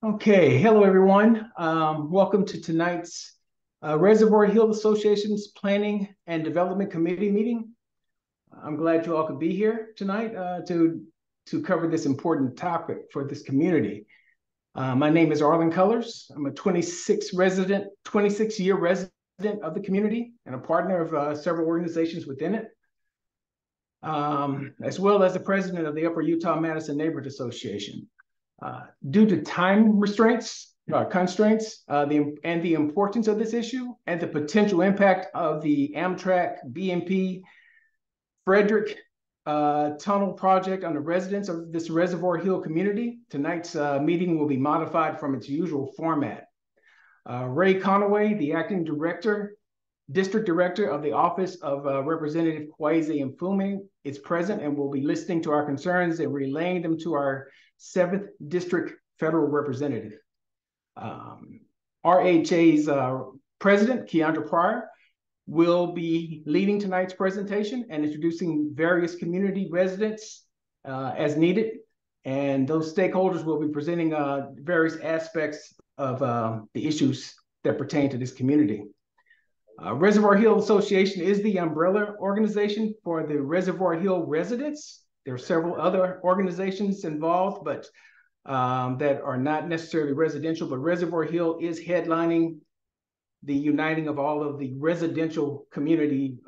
Okay, hello everyone. Welcome to tonight's Reservoir Hill Association's Planning and Development Committee meeting. I'm glad you all could be here tonight to cover this important topic for this community. My name is Arlen Colors. I'm a 26-year resident of the community and a partner of several organizations within it, as well as the president of the Upper Utah Madison Neighborhood Association. Due to time constraints, and the importance of this issue and the potential impact of the Amtrak BMP Frederick Tunnel Project on the residents of this Reservoir Hill community, tonight's meeting will be modified from its usual format. Ray Conaway, the acting district director of the Office of Representative Kwesi Mfume, is present and will be listening to our concerns and relaying them to our 7th District Federal Representative. RHA's President, Keondra Prier, will be leading tonight's presentation and introducing various community residents as needed. And those stakeholders will be presenting various aspects of the issues that pertain to this community. Reservoir Hill Association is the umbrella organization for the Reservoir Hill residents. There are several other organizations involved, but that are not necessarily residential, but Reservoir Hill is headlining the uniting of all of the residential community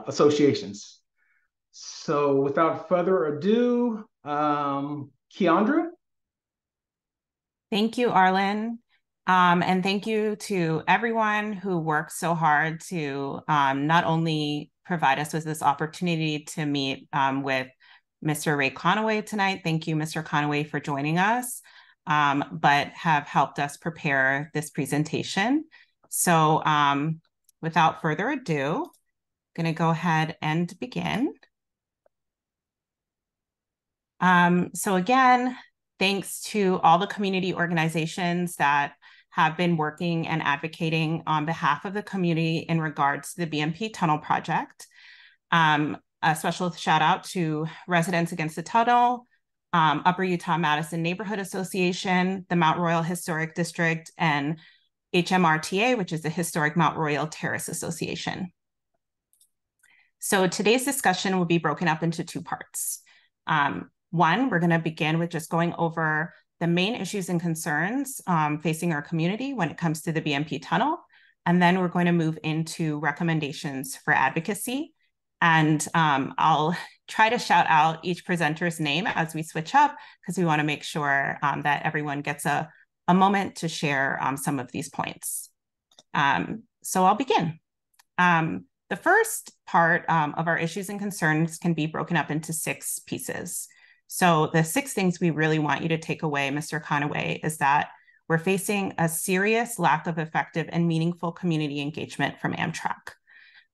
associations. So without further ado, Keondra. Thank you, Arlen. And thank you to everyone who worked so hard to not only provide us with this opportunity to meet with Mr. Ray Conaway tonight. Thank you, Mr. Conaway, for joining us, but have helped us prepare this presentation. So without further ado, I'm going to go ahead and begin. So again, thanks to all the community organizations that have been working and advocating on behalf of the community in regards to the BMP Tunnel Project. A special shout out to Residents Against the Tunnel, Upper Utah Madison Neighborhood Association, the Mount Royal Historic District, and HMRTA, which is the Historic Mount Royal Terrace Association. So today's discussion will be broken up into two parts. One, we're going to begin with just going over the main issues and concerns facing our community when it comes to the BMP tunnel. And then we're going to move into recommendations for advocacy. And I'll try to shout out each presenter's name as we switch up, because we want to make sure that everyone gets a moment to share some of these points. So I'll begin. The first part of our issues and concerns can be broken up into 6 pieces. So the 6 things we really want you to take away, Mr. Conaway, is that we're facing a serious lack of effective and meaningful community engagement from Amtrak.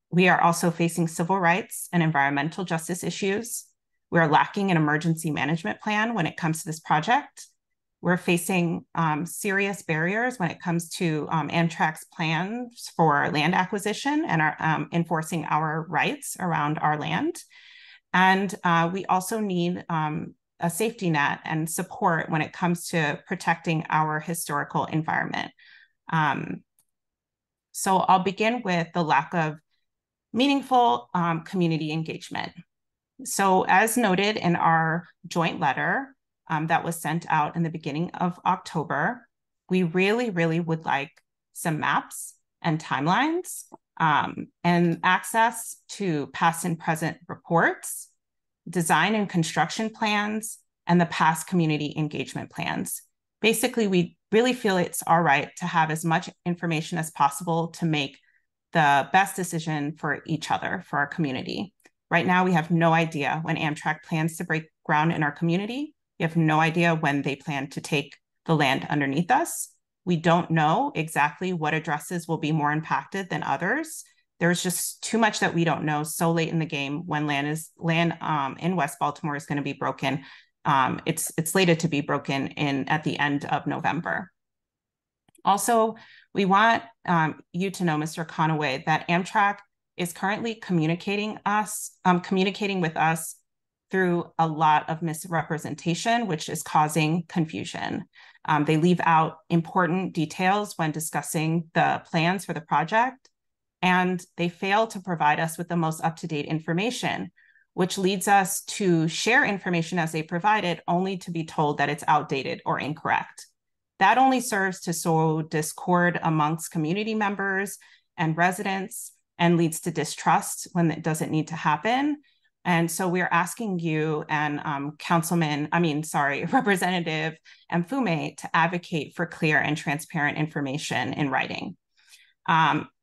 We are also facing civil rights and environmental justice issues. We are lacking an emergency management plan when it comes to this project. We're facing serious barriers when it comes to Amtrak's plans for land acquisition and our, enforcing our rights around our land. And we also need a safety net and support when it comes to protecting our historical environment. So I'll begin with the lack of meaningful community engagement. So as noted in our joint letter that was sent out in the beginning of October, we really would like some maps and timelines and access to past and present reports, design and construction plans, and the past community engagement plans. Basically, we really feel it's our right to have as much information as possible to make the best decision for each other, for our community. Right now, we have no idea when Amtrak plans to break ground in our community. We have no idea when they plan to take the land underneath us. We don't know exactly what addresses will be more impacted than others. There's just too much that we don't know so late in the game when land in West Baltimore is going to be broken. It's slated to be broken at the end of November. Also, we want you to know, Mr. Conaway, that Amtrak is currently communicating with us through a lot of misrepresentation, which is causing confusion. They leave out important details when discussing the plans for the project, and they fail to provide us with the most up-to-date information, which leads us to share information as they provide it, only to be told that it's outdated or incorrect. That only serves to sow discord amongst community members and residents and leads to distrust when it doesn't need to happen. And so we're asking you and Representative Mfume to advocate for clear and transparent information in writing.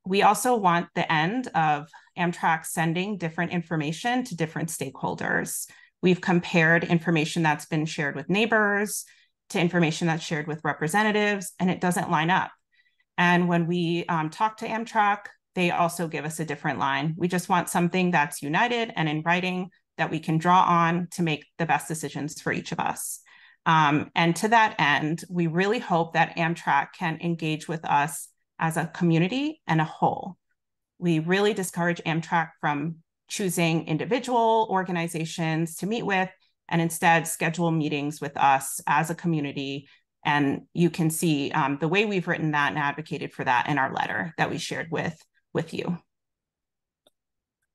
We also want the end of Amtrak sending different information to different stakeholders. We've compared information that's been shared with neighbors to information that's shared with representatives, and it doesn't line up. And when we talk to Amtrak, they also give us a different line. We just want something that's united and in writing that we can draw on to make the best decisions for each of us. And to that end, we really hope that Amtrak can engage with us as a community and a whole. We really discourage Amtrak from choosing individual organizations to meet with and instead schedule meetings with us as a community. And you can see the way we've written that and advocated for that in our letter that we shared with you.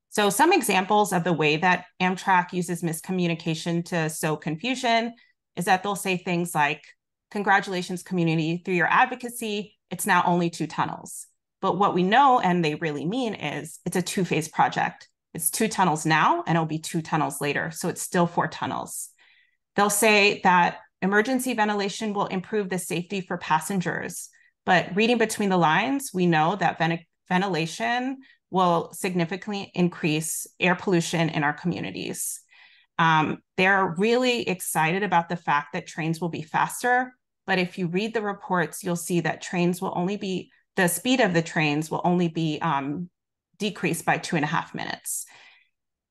So some examples of the way that Amtrak uses miscommunication to sow confusion is that they'll say things like, "Congratulations, community, through your advocacy, it's now only 2 tunnels." But what we know and they really mean is it's a 2-phase project. It's 2 tunnels now and it'll be 2 tunnels later. So it's still 4 tunnels. They'll say that emergency ventilation will improve the safety for passengers. But reading between the lines, we know that ventilation will significantly increase air pollution in our communities. They're really excited about the fact that trains will be faster. But if you read the reports, you'll see that the speed of the trains will only be decreased by 2.5 minutes.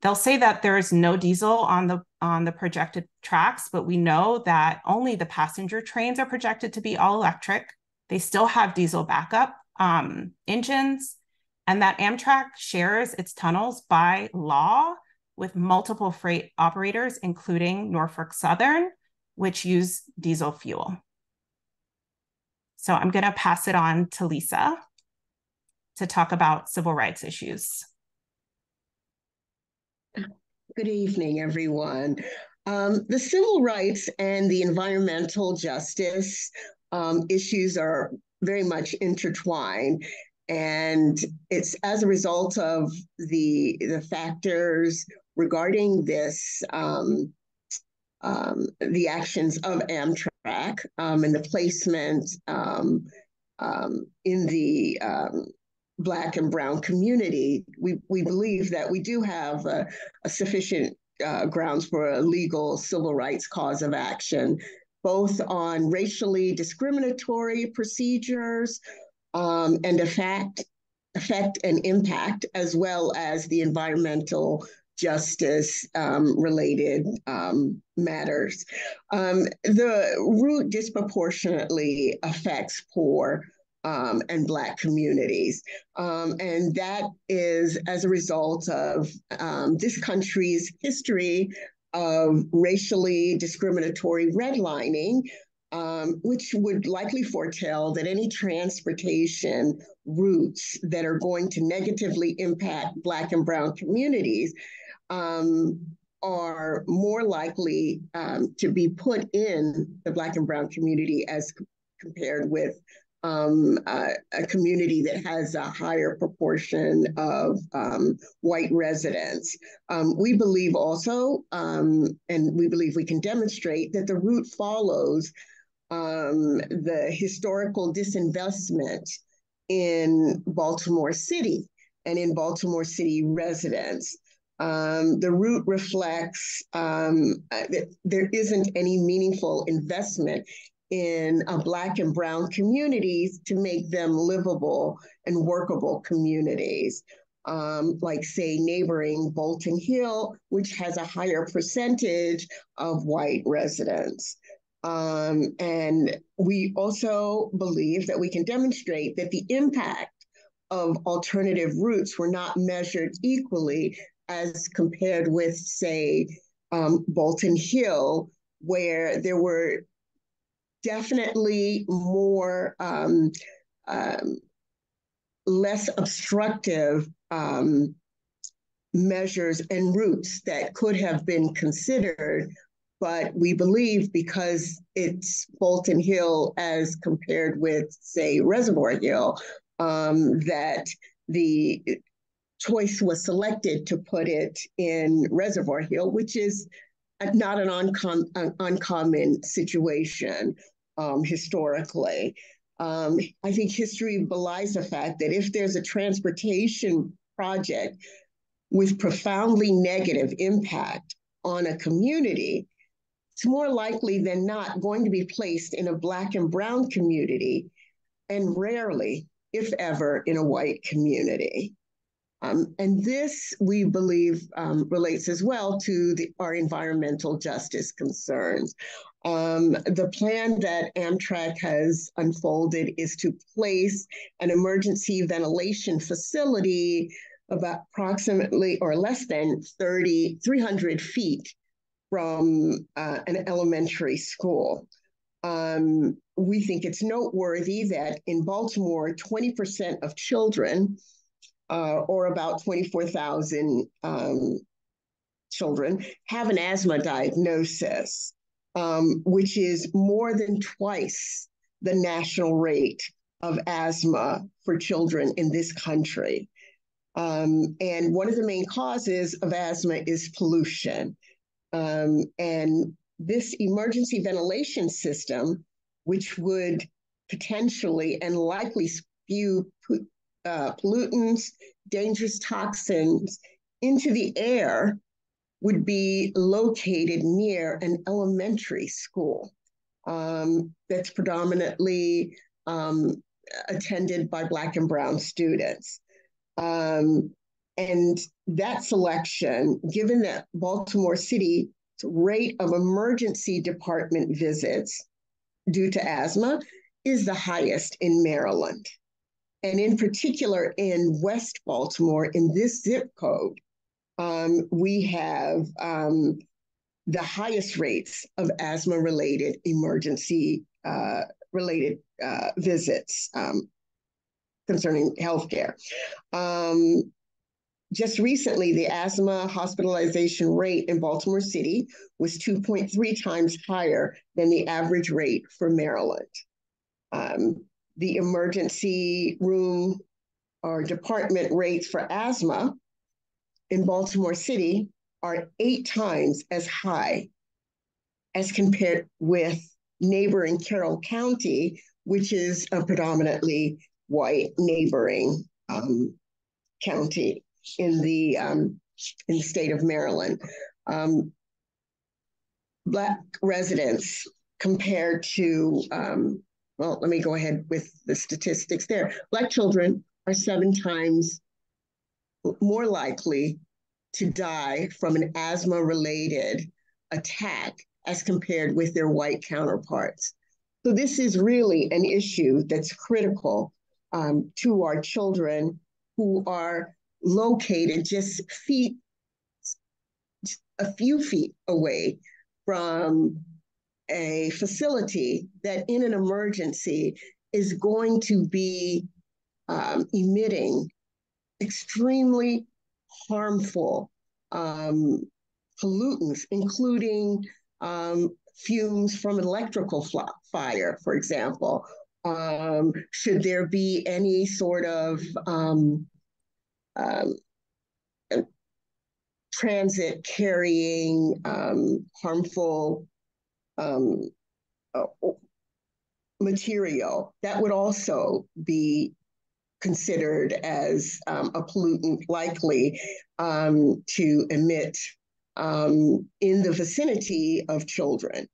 They'll say that there is no diesel on the projected tracks, but we know that only the passenger trains are projected to be all electric. They still have diesel backup engines, and that Amtrak shares its tunnels by law with multiple freight operators, including Norfolk Southern, which use diesel fuel. So I'm going to pass it on to Lisa to talk about civil rights issues. Good evening, everyone. The civil rights and the environmental justice issues are very much intertwined. And it's as a result of the factors regarding this, the actions of Amtrak and the placement in the Black and Brown community, we believe that we do have a sufficient grounds for a legal civil rights cause of action, both on racially discriminatory procedures and effect and impact, as well as the environmental justice related matters. The route disproportionately affects poor and Black communities. And that is as a result of this country's history of racially discriminatory redlining, which would likely foretell that any transportation routes that are going to negatively impact Black and Brown communities are more likely to be put in the Black and Brown community as compared with a community that has a higher proportion of white residents. We believe also, and we believe we can demonstrate, that the route follows the historical disinvestment in Baltimore City and in Baltimore City residents. The route reflects that there isn't any meaningful investment in Black and Brown communities to make them livable and workable communities, like, say, neighboring Bolton Hill, which has a higher percentage of white residents. And we also believe that we can demonstrate that the impact of alternative routes were not measured equally as compared with, say, Bolton Hill, where there were definitely more less obstructive measures and routes that could have been considered. But we believe because it's Bolton Hill as compared with, say, Reservoir Hill, that the choice was selected to put it in Reservoir Hill, which is not an uncommon situation historically. I think history belies the fact that if there's a transportation project with profoundly negative impact on a community, it's more likely than not going to be placed in a Black and brown community, and rarely, if ever, in a white community. And this, we believe, relates as well to our environmental justice concerns. The plan that Amtrak has unfolded is to place an emergency ventilation facility about approximately or less than 300 feet from an elementary school. We think it's noteworthy that in Baltimore, 20% of children, or about 24,000 children, have an asthma diagnosis, which is more than twice the national rate of asthma for children in this country. And one of the main causes of asthma is pollution. And this emergency ventilation system, which would potentially and likely spew pollutants, dangerous toxins into the air, would be located near an elementary school that's predominantly attended by Black and brown students. And that selection, given that Baltimore City's rate of emergency department visits due to asthma is the highest in Maryland. And in particular in West Baltimore, in this zip code, we have the highest rates of asthma-related emergency related visits concerning healthcare. Just recently, the asthma hospitalization rate in Baltimore City was 2.3 times higher than the average rate for Maryland. The emergency room or department rates for asthma in Baltimore City are 8 times as high as compared with neighboring Carroll County, which is a predominantly white neighboring county in the state of Maryland. Black residents compared to, well, let me go ahead with the statistics there. Black children are 7 times more likely to die from an asthma-related attack as compared with their white counterparts. So this is really an issue that's critical to our children who are located just a few feet away from a facility that in an emergency is going to be emitting extremely harmful pollutants, including fumes from an electrical fire, for example. Should there be any sort of transit carrying harmful material, that would also be considered as a pollutant likely to emit in the vicinity of children.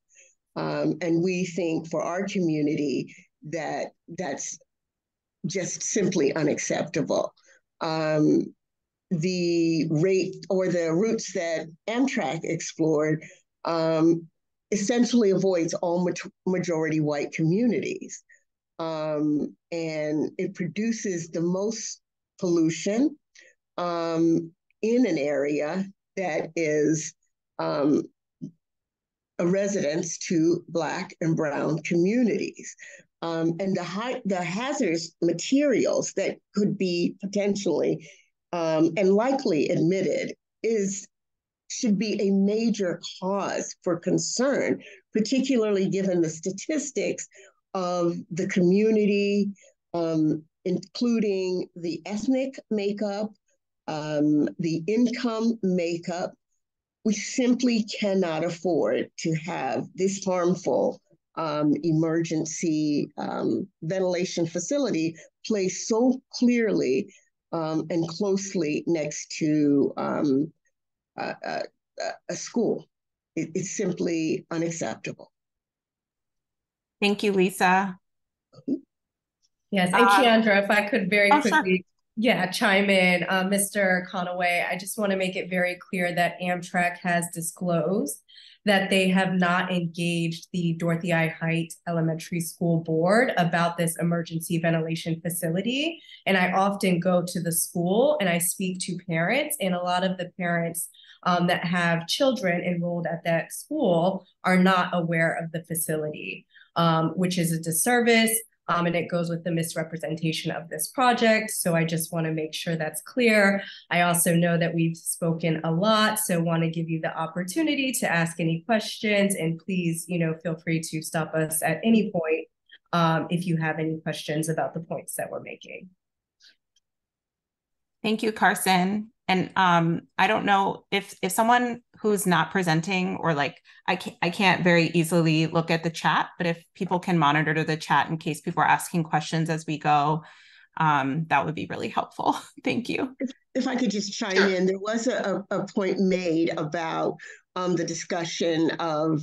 And we think for our community that that's just simply unacceptable. The rate or the routes that Amtrak explored essentially avoids all majority white communities. And it produces the most pollution in an area that is residents to Black and Brown communities. And the hazardous materials that could be potentially and likely emitted should be a major cause for concern, particularly given the statistics of the community, including the ethnic makeup, the income makeup. We simply cannot afford to have this harmful emergency ventilation facility placed so clearly and closely next to a school. It's simply unacceptable. Thank you, Lisa. Yes, and Keondra, if I could very quickly, sure. Chime in. Mr. Conaway, I just want to make it very clear that Amtrak has disclosed that they have not engaged the Dorothy I. Height Elementary School Board about this emergency ventilation facility. And I often go to the school and I speak to parents, and a lot of the parents that have children enrolled at that school are not aware of the facility, which is a disservice. And it goes with the misrepresentation of this project. So I just want to make sure that's clear. I also know that we've spoken a lot, so want to give you the opportunity to ask any questions. And please, feel free to stop us at any point if you have any questions about the points that we're making. Thank you, Carson. And I don't know if someone who's not presenting, or I can't very easily look at the chat, but if people can monitor the chat in case people are asking questions as we go, that would be really helpful. Thank you. If I could just chime in, there was a point made about the discussion of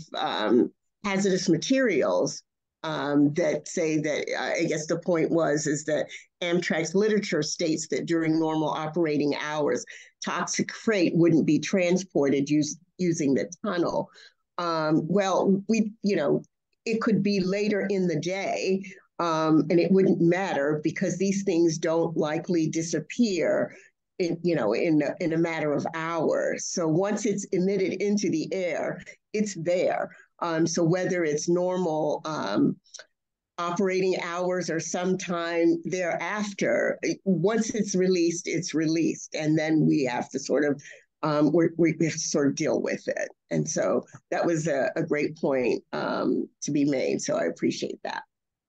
hazardous materials that say that, I guess the point is that Amtrak's literature states that during normal operating hours, toxic freight wouldn't be transported using the tunnel. Well, it could be later in the day, and it wouldn't matter because these things don't likely disappear in a matter of hours. So once it's emitted into the air, it's there. So whether it's normal operating hours or sometime thereafter, once it's released, and then we have to sort of we have to sort of deal with it. And so that was a great point to be made. So I appreciate that.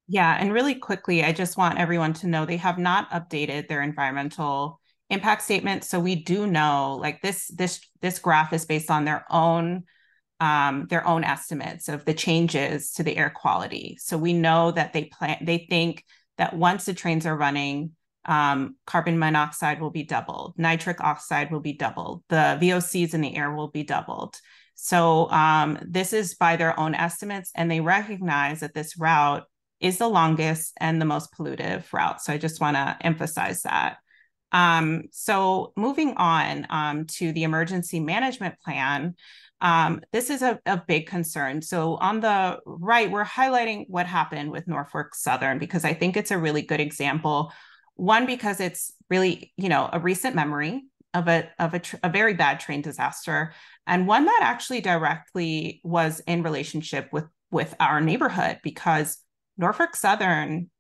Yeah, and really quickly, I just want everyone to know they have not updated their environmental impact statement. So we do know, this graph is based on their own estimates of the changes to the air quality. So we know that they think that once the trains are running, carbon monoxide will be doubled, nitric oxide will be doubled, the VOCs in the air will be doubled. So this is by their own estimates, and they recognize that this route is the longest and the most pollutive route. So I just want to emphasize that. So moving on to the emergency management plan, this is a big concern. So on the right, we're highlighting what happened with Norfolk Southern, because I think it's a really good example. One, because it's really, a recent memory of a very bad train disaster, and one that actually directly was in relationship with our neighborhood, because Norfolk Southern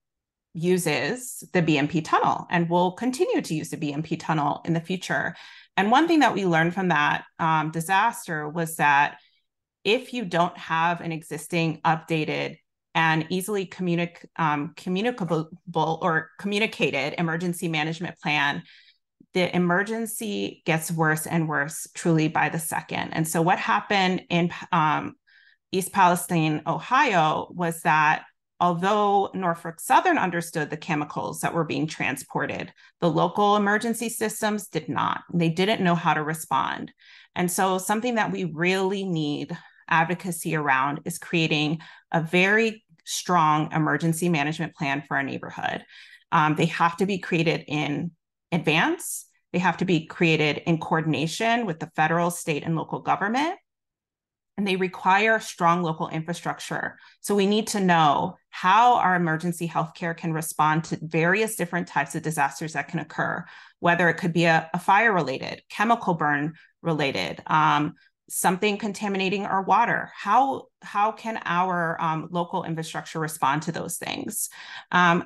uses the BMP tunnel and will continue to use the BMP tunnel in the future. And one thing that we learned from that disaster was that if you don't have an existing, updated, and easily communicable or communicated emergency management plan, the emergency gets worse and worse truly by the second. And so what happened in East Palestine, Ohio, was that although Norfolk Southern understood the chemicals that were being transported, the local emergency systems did not. They didn't know how to respond. And so something that we really need advocacy around is creating a very strong emergency management plan for our neighborhood. They have to be created in advance. They have to be created in coordination with the federal, state, and local government. And they require strong local infrastructure. So we need to know how our emergency healthcare can respond to various different types of disasters that can occur, whether it could be a fire-related, chemical burn-related, something contaminating our water. How can our local infrastructure respond to those things?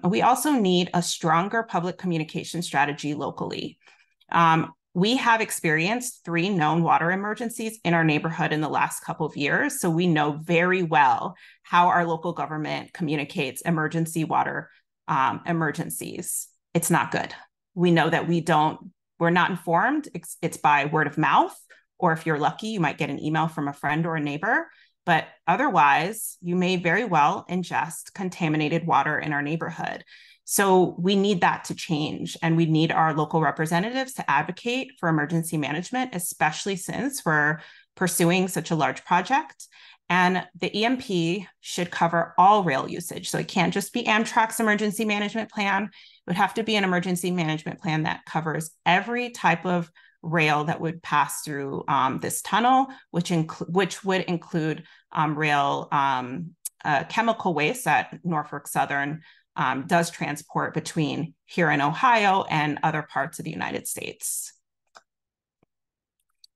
We also need a stronger public communication strategy locally. We have experienced 3 known water emergencies in our neighborhood in the last couple of years, so we know very well how our local government communicates emergency water emergencies. It's not good. We know that we're not informed. It's by word of mouth, or if you're lucky, you might get an email from a friend or a neighbor, but otherwise you may very well ingest contaminated water in our neighborhood. So we need that to change, and we need our local representatives to advocate for emergency management, especially since we're pursuing such a large project. And the EMP should cover all rail usage. So it can't just be Amtrak's emergency management plan. It would have to be an emergency management plan that covers every type of rail that would pass through this tunnel, which would include rail chemical waste that Norfolk Southern does transport between here in Ohio and other parts of the United States.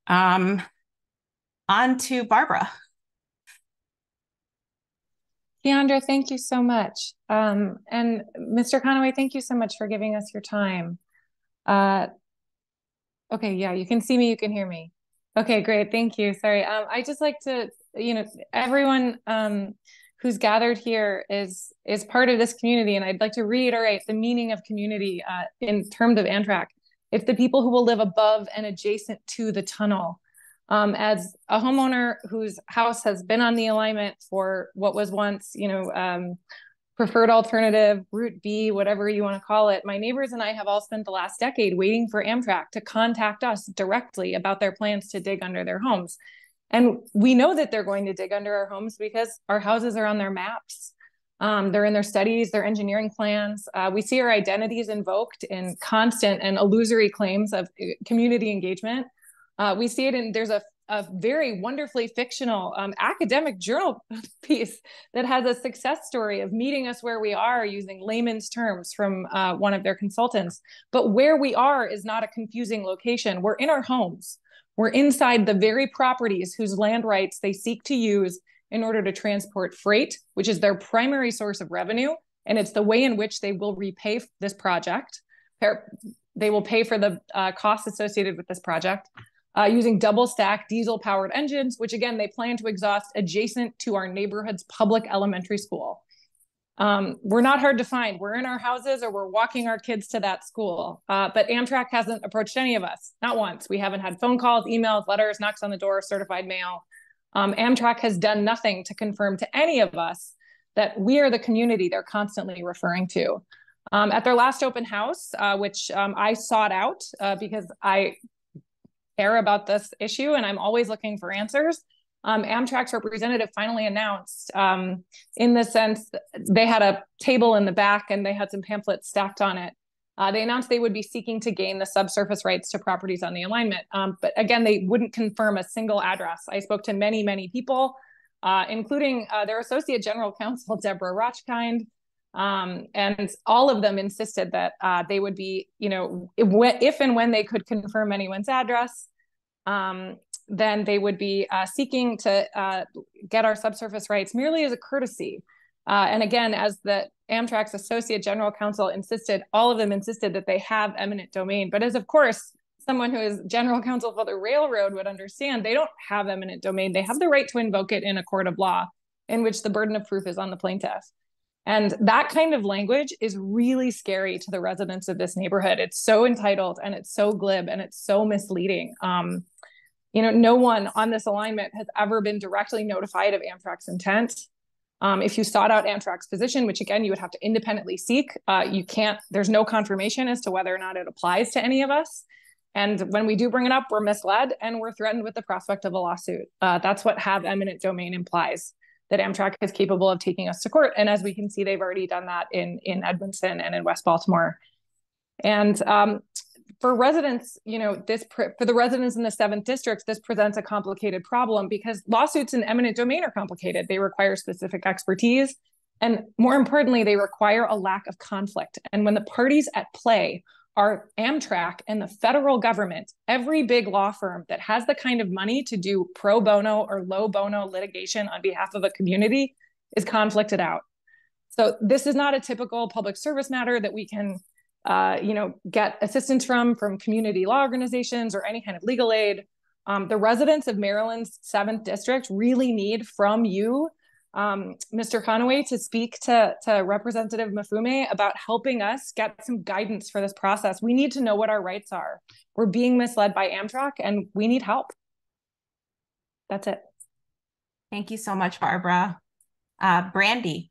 On to Barbara. Keondra, thank you so much. And Mr. Conaway, thank you so much for giving us your time. Okay, yeah, you can see me, you can hear me. Okay, great, thank you. Sorry, I just like to, everyone who's gathered here is part of this community, and I'd like to reiterate the meaning of community in terms of Amtrak. It's the people who will live above and adjacent to the tunnel. As a homeowner whose house has been on the alignment for what was once, preferred alternative, Route B, whatever you want to call it, my neighbors and I have all spent the last decade waiting for Amtrak to contact us directly about their plans to dig under their homes. And we know that they're going to dig under our homes because our houses are on their maps. They're in their studies, their engineering plans. We see our identities invoked in constant and illusory claims of community engagement. We see it in, there's a very wonderfully fictional academic journal piece that has a success story of meeting us where we are using layman's terms from one of their consultants. But where we are is not a confusing location. We're in our homes. We're inside the very properties whose land rights they seek to use in order to transport freight, which is their primary source of revenue. And it's the way in which they will repay this project. They will pay for the costs associated with this project. Using double-stack diesel-powered engines, which again, they plan to exhaust adjacent to our neighborhood's public elementary school. We're not hard to find. We're in our houses or we're walking our kids to that school. But Amtrak hasn't approached any of us, not once. We haven't had phone calls, emails, letters, knocks on the door, certified mail. Amtrak has done nothing to confirm to any of us that we are the community they're constantly referring to. At their last open house, which I sought out because I care about this issue and I'm always looking for answers. Amtrak's representative finally announced in the sense they had a table in the back and they had some pamphlets stacked on it. They announced they would be seeking to gain the subsurface rights to properties on the alignment. But again, they wouldn't confirm a single address. I spoke to many, many people, including their Associate General Counsel, Deborah Rochkind, and all of them insisted that they would be, if and when they could confirm anyone's address, then they would be seeking to get our subsurface rights merely as a courtesy. And again, as the Amtrak's Associate General Counsel insisted, all of them insisted that they have eminent domain. But as of course, someone who is General Counsel for the railroad would understand, they don't have eminent domain. They have the right to invoke it in a court of law in which the burden of proof is on the plaintiff. And that kind of language is really scary to the residents of this neighborhood. It's so entitled and it's so glib and it's so misleading. No one on this alignment has ever been directly notified of Amtrak's intent. If you sought out Amtrak's position, which again, you would have to independently seek, there's no confirmation as to whether or not it applies to any of us. And when we do bring it up, we're misled and we're threatened with the prospect of a lawsuit. That's what have eminent domain implies, that Amtrak is capable of taking us to court. And as we can see, they've already done that in Edmondson and in West Baltimore. And for residents, for the residents in the 7th District, this presents a complicated problem because lawsuits in eminent domain are complicated. They require specific expertise. And more importantly, they require a lack of conflict. And when the parties at play our Amtrak and the federal government, every big law firm that has the kind of money to do pro bono or low bono litigation on behalf of a community is conflicted out. So this is not a typical public service matter that we can get assistance from community law organizations or any kind of legal aid. The residents of Maryland's 7th District really need from you, Mr. Conaway, to speak to Representative Mfume about helping us get some guidance for this process. We need to know what our rights are. We're being misled by Amtrak and we need help. That's it. Thank you so much, Barbara. Brandy.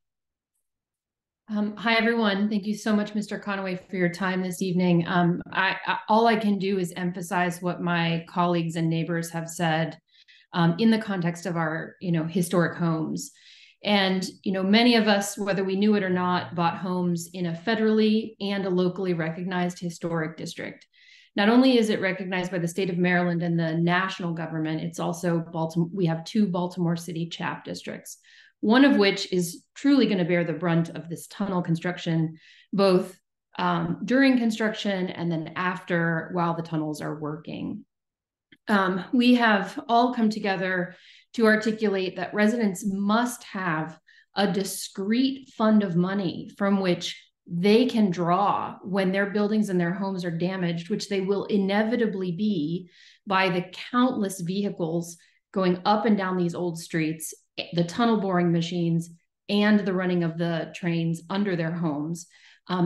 Hi, everyone. Thank you so much, Mr. Conaway, for your time this evening. All I can do is emphasize what my colleagues and neighbors have said in the context of our, historic homes. And, many of us, whether we knew it or not, bought homes in a federally and a locally recognized historic district. Not only is it recognized by the state of Maryland and the national government, it's also we have 2 Baltimore City CHAP districts, one of which is truly going to bear the brunt of this tunnel construction, both during construction and then after, while the tunnels are working. We have all come together to articulate that residents must have a discrete fund of money from which they can draw when their buildings and their homes are damaged, which they will inevitably be by the countless vehicles going up and down these old streets, the tunnel boring machines, and the running of the trains under their homes.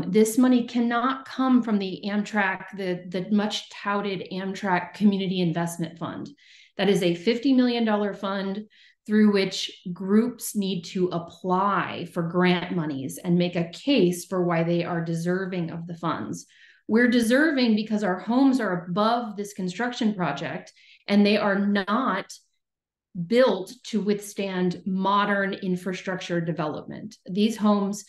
This money cannot come from the Amtrak, the much touted Amtrak Community Investment Fund. That is a $50 million fund through which groups need to apply for grant monies and make a case for why they are deserving of the funds. We're deserving because our homes are above this construction project and they are not built to withstand modern infrastructure development. These homes,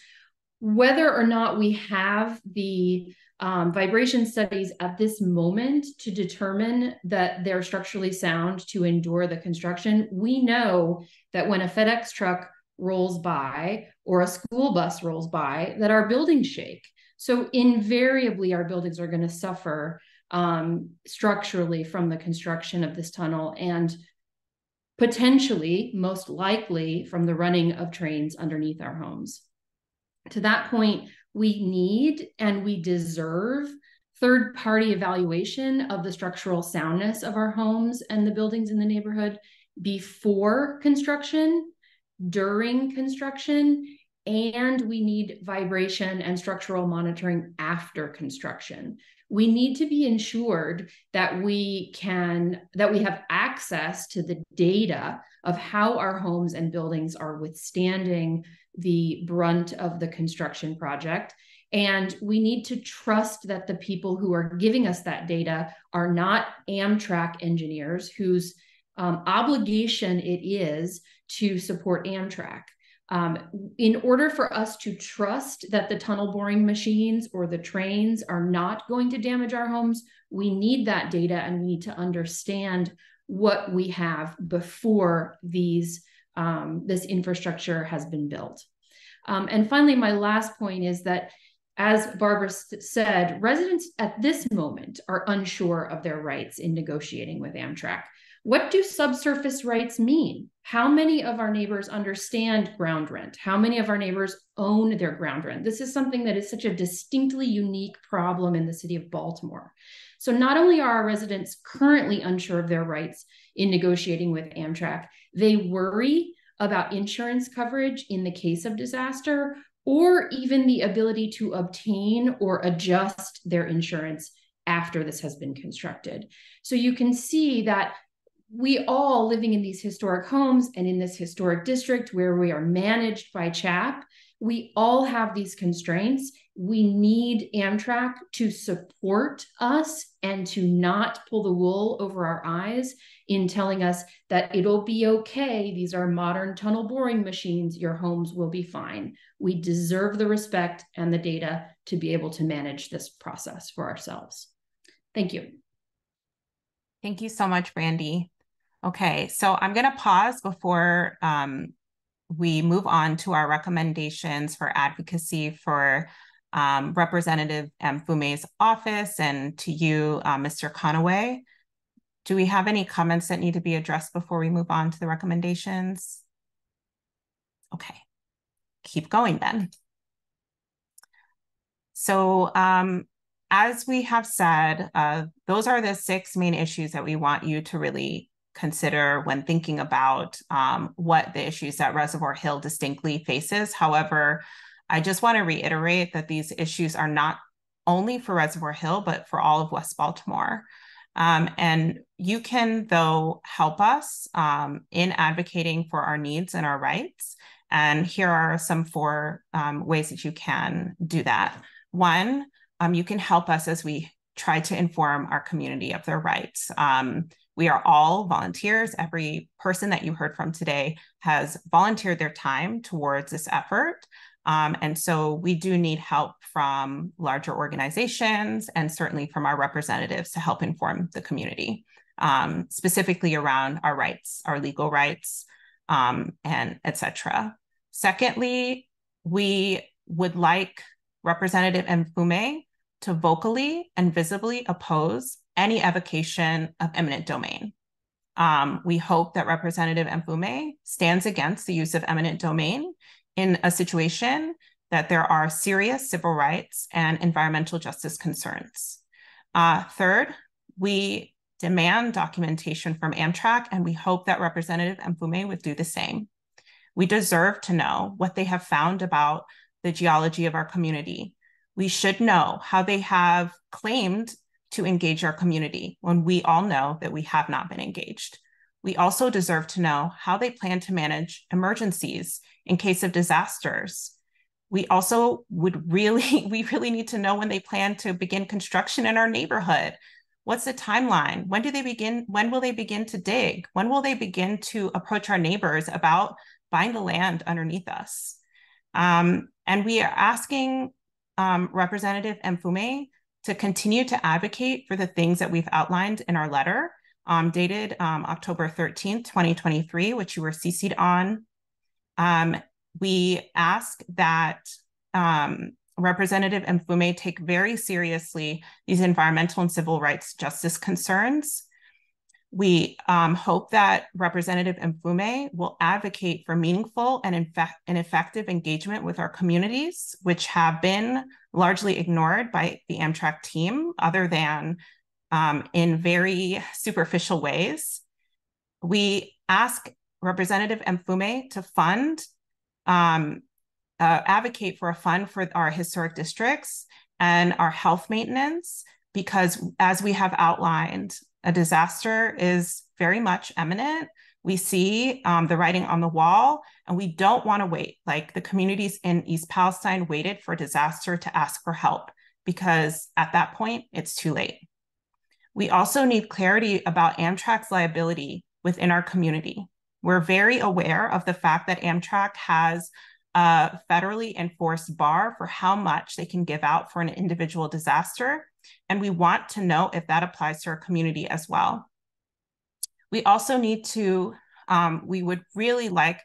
whether or not we have the vibration studies at this moment to determine that they're structurally sound to endure the construction, we know that when a FedEx truck rolls by or a school bus rolls by, that our buildings shake. So invariably, our buildings are going to suffer structurally from the construction of this tunnel, and potentially, most likely, from the running of trains underneath our homes. To that point, we need and we deserve third-party evaluation of the structural soundness of our homes and the buildings in the neighborhood before construction, during construction, and we need vibration and structural monitoring after construction. We need to be ensured that we have access to the data of how our homes and buildings are withstanding the brunt of the construction project. And we need to trust that the people who are giving us that data are not Amtrak engineers whose obligation it is to support Amtrak. In order for us to trust that the tunnel boring machines or the trains are not going to damage our homes, we need that data and we need to understand what we have before this infrastructure has been built. And finally, my last point is that, as Barbara said, residents at this moment are unsure of their rights in negotiating with Amtrak. What do subsurface rights mean? How many of our neighbors understand ground rent? How many of our neighbors own their ground rent? This is something that is such a distinctly unique problem in the city of Baltimore. So not only are our residents currently unsure of their rights in negotiating with Amtrak, they worry about insurance coverage in the case of disaster, or even the ability to obtain or adjust their insurance after this has been constructed. So you can see that we all living in these historic homes and in this historic district where we are managed by CHAP, we all have these constraints. We need Amtrak to support us and to not pull the wool over our eyes in telling us that it'll be okay. These are modern tunnel boring machines. Your homes will be fine. We deserve the respect and the data to be able to manage this process for ourselves. Thank you. Thank you so much, Brandy. Okay, so I'm going to pause before we move on to our recommendations for advocacy for Representative Mfume's office and to you, Mr. Conaway. Do we have any comments that need to be addressed before we move on to the recommendations? Okay, keep going then. So as we have said, those are the 6 main issues that we want you to really consider when thinking about what the issues that Reservoir Hill distinctly faces. However, I just want to reiterate that these issues are not only for Reservoir Hill, but for all of West Baltimore. And you can, though, help us in advocating for our needs and our rights. And here are some 4 ways that you can do that. 1, you can help us as we try to inform our community of their rights. We are all volunteers. Every person that you heard from today has volunteered their time towards this effort. And so we do need help from larger organizations and certainly from our representatives to help inform the community, specifically around our rights, our legal rights, and et cetera. Secondly, we would like Representative Mfume to vocally and visibly oppose any evocation of eminent domain. We hope that Representative Mfume stands against the use of eminent domain in a situation that there are serious civil rights and environmental justice concerns. Third, we demand documentation from Amtrak, and we hope that Representative Mfume would do the same. We deserve to know what they have found about the geology of our community. We should know how they have claimed to engage our community when we all know that we have not been engaged. We also deserve to know how they plan to manage emergencies in case of disasters. We also really need to know when they plan to begin construction in our neighborhood. What's the timeline? When will they begin to dig? When will they begin to approach our neighbors about buying the land underneath us? And we are asking Representative Mfume to continue to advocate for the things that we've outlined in our letter dated October 13th, 2023, which you were CC'd on. We ask that Representative Mfume take very seriously these environmental and civil rights justice concerns. We hope that Representative Mfume will advocate for meaningful and effective engagement with our communities, which have been largely ignored by the Amtrak team, other than in very superficial ways. We ask Representative Mfume to advocate for a fund for our historic districts and our health maintenance, because as we have outlined, a disaster is very much imminent. We see the writing on the wall, and we don't want to wait. Like the communities in East Palestine waited for disaster to ask for help, because at that point, it's too late. We also need clarity about Amtrak's liability within our community. We're very aware of the fact that Amtrak has a federally enforced bar for how much they can give out for an individual disaster, and we want to know if that applies to our community as well. We also need to, we would really like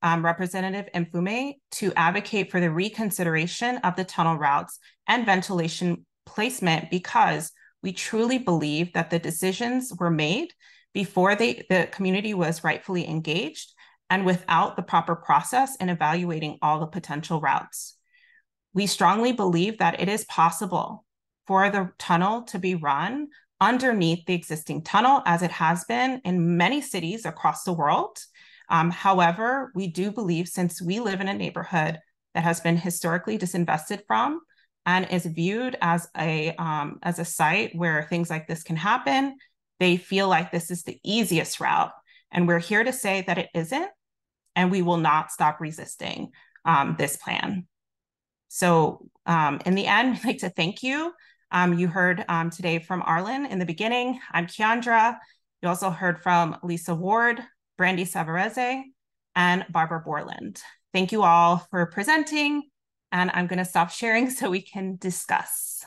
Representative Mfume to advocate for the reconsideration of the tunnel routes and ventilation placement, because we truly believe that the decisions were made before the community was rightfully engaged and without the proper process in evaluating all the potential routes. We strongly believe that it is possible for the tunnel to be run underneath the existing tunnel, as it has been in many cities across the world. However, we do believe, since we live in a neighborhood that has been historically disinvested from and is viewed as a site where things like this can happen, they feel like this is the easiest route. And we're here to say that it isn't, and we will not stop resisting this plan. So in the end, we'd like to thank you. You heard today from Arlen in the beginning. I'm Keondra. You also heard from Lisa Ward, Brandy Savarese, and Barbara Borland. Thank you all for presenting, and I'm going to stop sharing so we can discuss.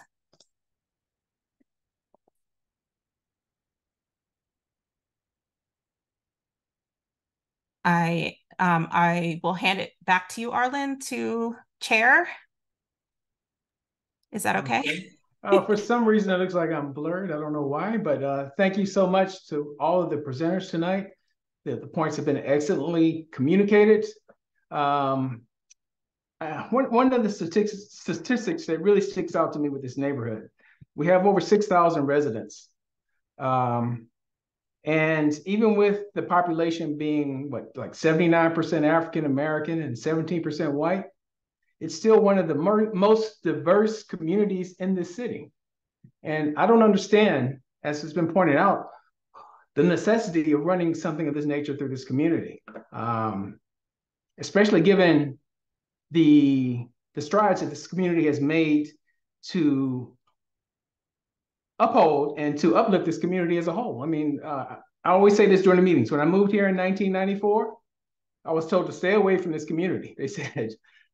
I will hand it back to you, Arlen, to chair. Is that okay? For some reason, it looks like I'm blurred. I don't know why, but thank you so much to all of the presenters tonight. The points have been excellently communicated. One of the statistics that really sticks out to me with this neighborhood, we have over 6,000 residents. And even with the population being like 79% African-American and 17% white, it's still one of the most diverse communities in this city. And I don't understand, as has been pointed out, the necessity of running something of this nature through this community, especially given the strides that this community has made to uphold and to uplift this community as a whole. I mean, I always say this during the meetings. When I moved here in 1994, I was told to stay away from this community. They said,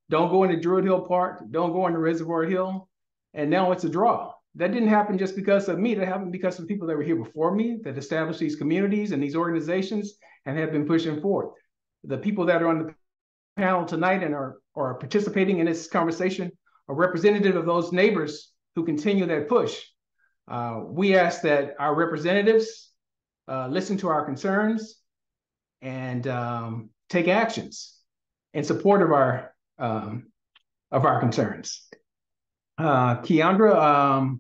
don't go into Druid Hill Park, don't go into Reservoir Hill, and now it's a draw. That didn't happen just because of me. That happened because of people that were here before me that established these communities and these organizations and have been pushing forward. The people that are on the panel tonight and are participating in this conversation are representative of those neighbors who continue that push. We ask that our representatives listen to our concerns and take actions in support of our concerns. Keondra,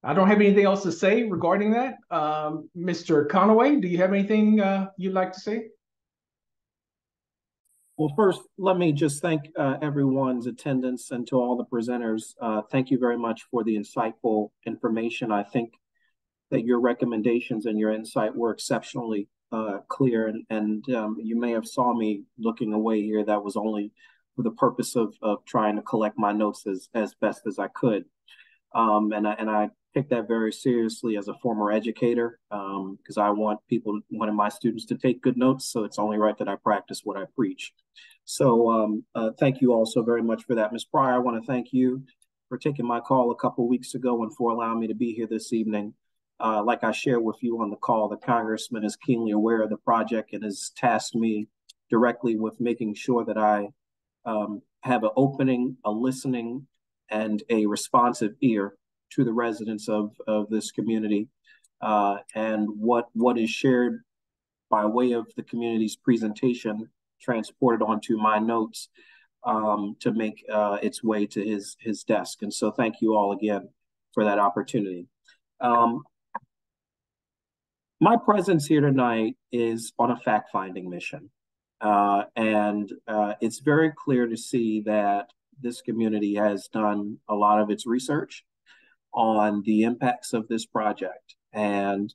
I don't have anything else to say regarding that. Mr. Conaway, do you have anything you'd like to say? Well, first, let me just thank everyone's attendance, and to all the presenters. Thank you very much for the insightful information. I think that your recommendations and your insight were exceptionally clear, and you may have saw me looking away here. That was only for the purpose of trying to collect my notes as best as I could. And I take that very seriously as a former educator, because I want my students to take good notes. So it's only right that I practice what I preach. So thank you all so very much for that. Ms. Prier, I want to thank you for taking my call a couple of weeks ago and for allowing me to be here this evening. Like I shared with you on the call, the Congressman is keenly aware of the project and has tasked me directly with making sure that I have an opening, a listening, and a responsive ear to the residents of this community, and what is shared by way of the community's presentation transported onto my notes to make its way to his desk. And so thank you all again for that opportunity. My presence here tonight is on a fact-finding mission. And it's very clear to see that this community has done a lot of its research on the impacts of this project. And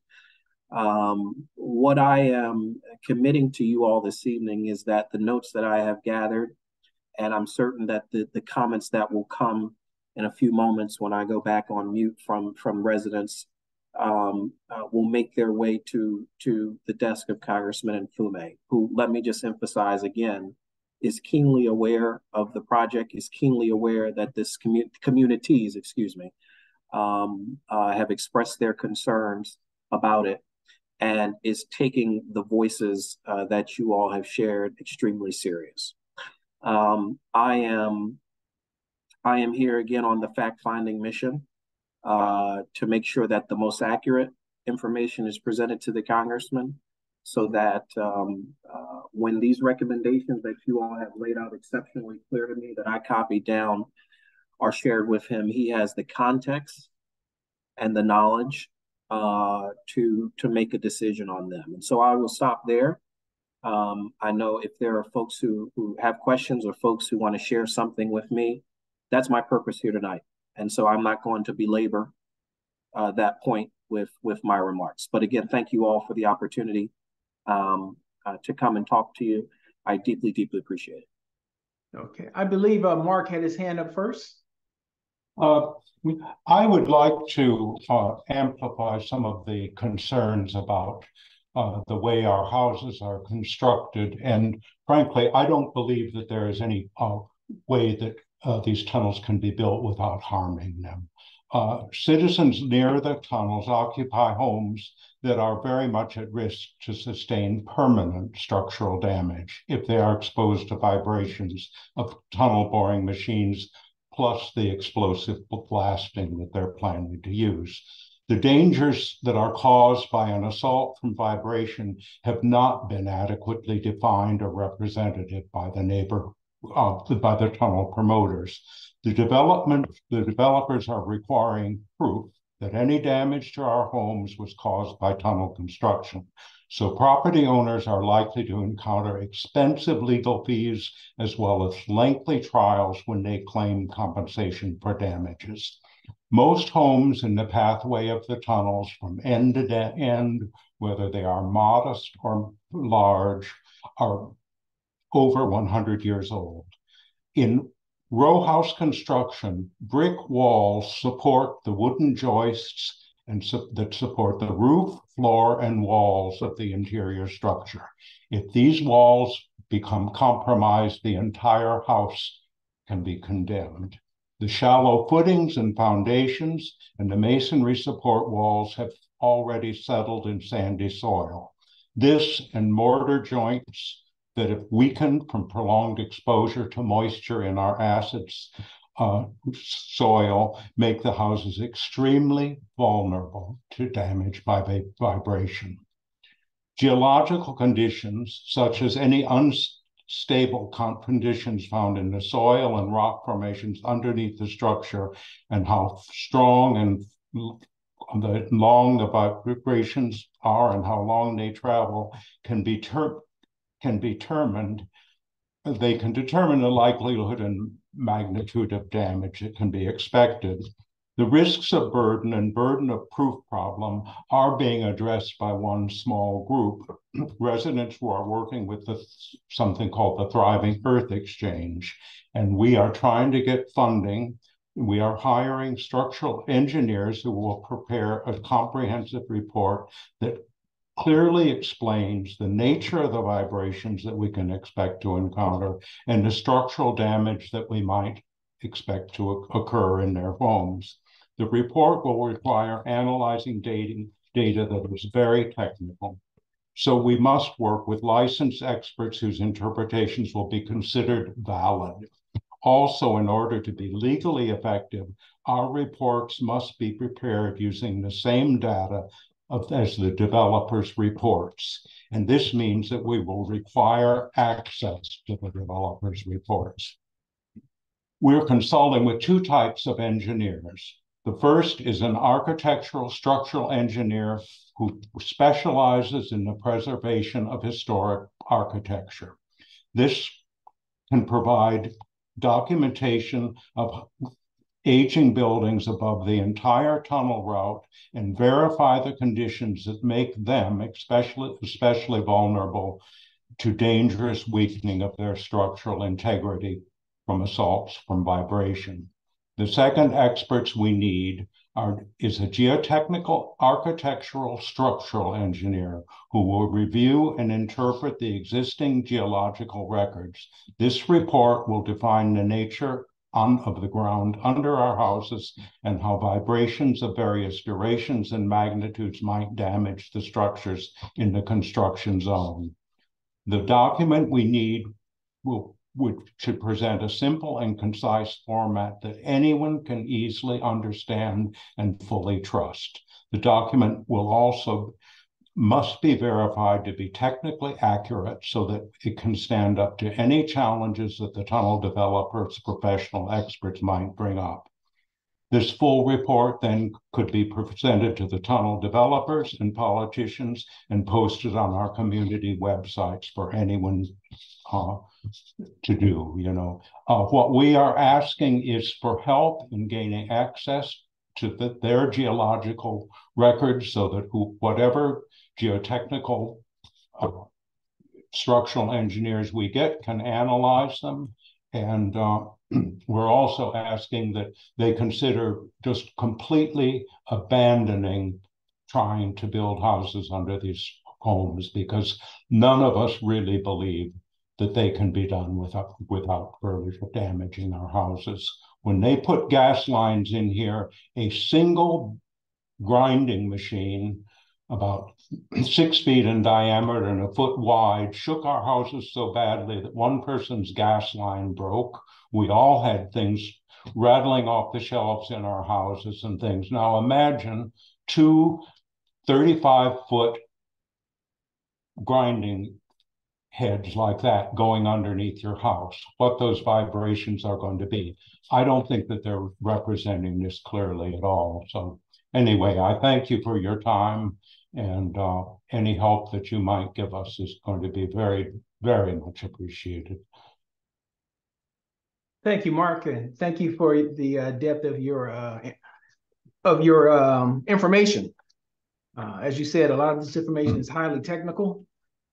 what I am committing to you all this evening is that the notes that I have gathered, and I'm certain that the comments that will come in a few moments when I go back on mute from residents, will make their way to the desk of Congressman Mfume, who, let me just emphasize again, is keenly aware of the project, is keenly aware that this communities, have expressed their concerns about it, and is taking the voices that you all have shared extremely serious. I am here again on the fact-finding mission to make sure that the most accurate information is presented to the Congressman, so that when these recommendations that you all have laid out exceptionally clear to me that I copied down are shared with him, he has the context and the knowledge to make a decision on them. And so I will stop there. I know if there are folks who have questions or folks who want to share something with me, that's my purpose here tonight. And so I'm not going to belabor that point with my remarks. But again, thank you all for the opportunity to come and talk to you. I deeply, deeply appreciate it. Okay, I believe Mark had his hand up first. I would like to amplify some of the concerns about the way our houses are constructed. And frankly, I don't believe that there is any way that these tunnels can be built without harming them. Citizens near the tunnels occupy homes that are very much at risk to sustain permanent structural damage if they are exposed to vibrations of tunnel boring machines plus the explosive blasting that they're planning to use. The dangers that are caused by an assault from vibration have not been adequately defined or represented by the tunnel promoters. The developers are requiring proof that any damage to our homes was caused by tunnel construction. So property owners are likely to encounter expensive legal fees as well as lengthy trials when they claim compensation for damages. Most homes in the pathway of the tunnels from end to end, whether they are modest or large, are over 100 years old. In row house construction, brick walls support the wooden joists that support the roof, floor, and walls of the interior structure. If these walls become compromised, the entire house can be condemned. The shallow footings and foundations and the masonry support walls have already settled in sandy soil. This and mortar joints that have weakened from prolonged exposure to moisture in our acids soil make the houses extremely vulnerable to damage by vibration. Geological conditions, such as any unstable conditions found in the soil and rock formations underneath the structure, and how strong and long the vibrations are and how long they travel they can determine the likelihood and magnitude of damage that can be expected. The risks of burden and burden of proof problem are being addressed by one small group, residents who are working with something called the Thriving Earth Exchange. And we are trying to get funding. We are hiring structural engineers who will prepare a comprehensive report that clearly explains the nature of the vibrations that we can expect to encounter and the structural damage that we might expect to occur in their homes. The report will require analyzing data that is very technical. So we must work with licensed experts whose interpretations will be considered valid. Also, in order to be legally effective, our reports must be prepared using the same data as the developers' reports. And this means that we will require access to the developers' reports. We're consulting with two types of engineers. The first is an architectural structural engineer who specializes in the preservation of historic architecture. This can provide documentation of aging buildings above the entire tunnel route and verify the conditions that make them especially vulnerable to dangerous weakening of their structural integrity from assaults from vibration. The second experts we need is a geotechnical architectural structural engineer who will review and interpret the existing geological records. This report will define the nature of the ground under our houses and how vibrations of various durations and magnitudes might damage the structures in the construction zone. The document we need should present a simple and concise format that anyone can easily understand and fully trust. The document must be verified to be technically accurate so that it can stand up to any challenges that the tunnel developers, professional experts might bring up. This full report then could be presented to the tunnel developers and politicians and posted on our community websites for anyone to do. What we are asking is for help in gaining access to their geological records so that whatever geotechnical structural engineers we get can analyze them. And we're also asking that they consider just completely abandoning trying to build houses under these homes, because none of us really believe that they can be done without further damaging our houses. When they put gas lines in here, a single grinding machine about 6 feet in diameter and a foot wide shook our houses so badly that one person's gas line broke. We all had things rattling off the shelves in our houses and things. Now imagine two 35-foot grinding heads like that going underneath your house, what those vibrations are going to be. I don't think that they're representing this clearly at all. So anyway, I thank you for your time, and any help that you might give us is going to be very, very much appreciated. Thank you, Mark, and thank you for the depth of your information. As you said, a lot of this information is highly technical,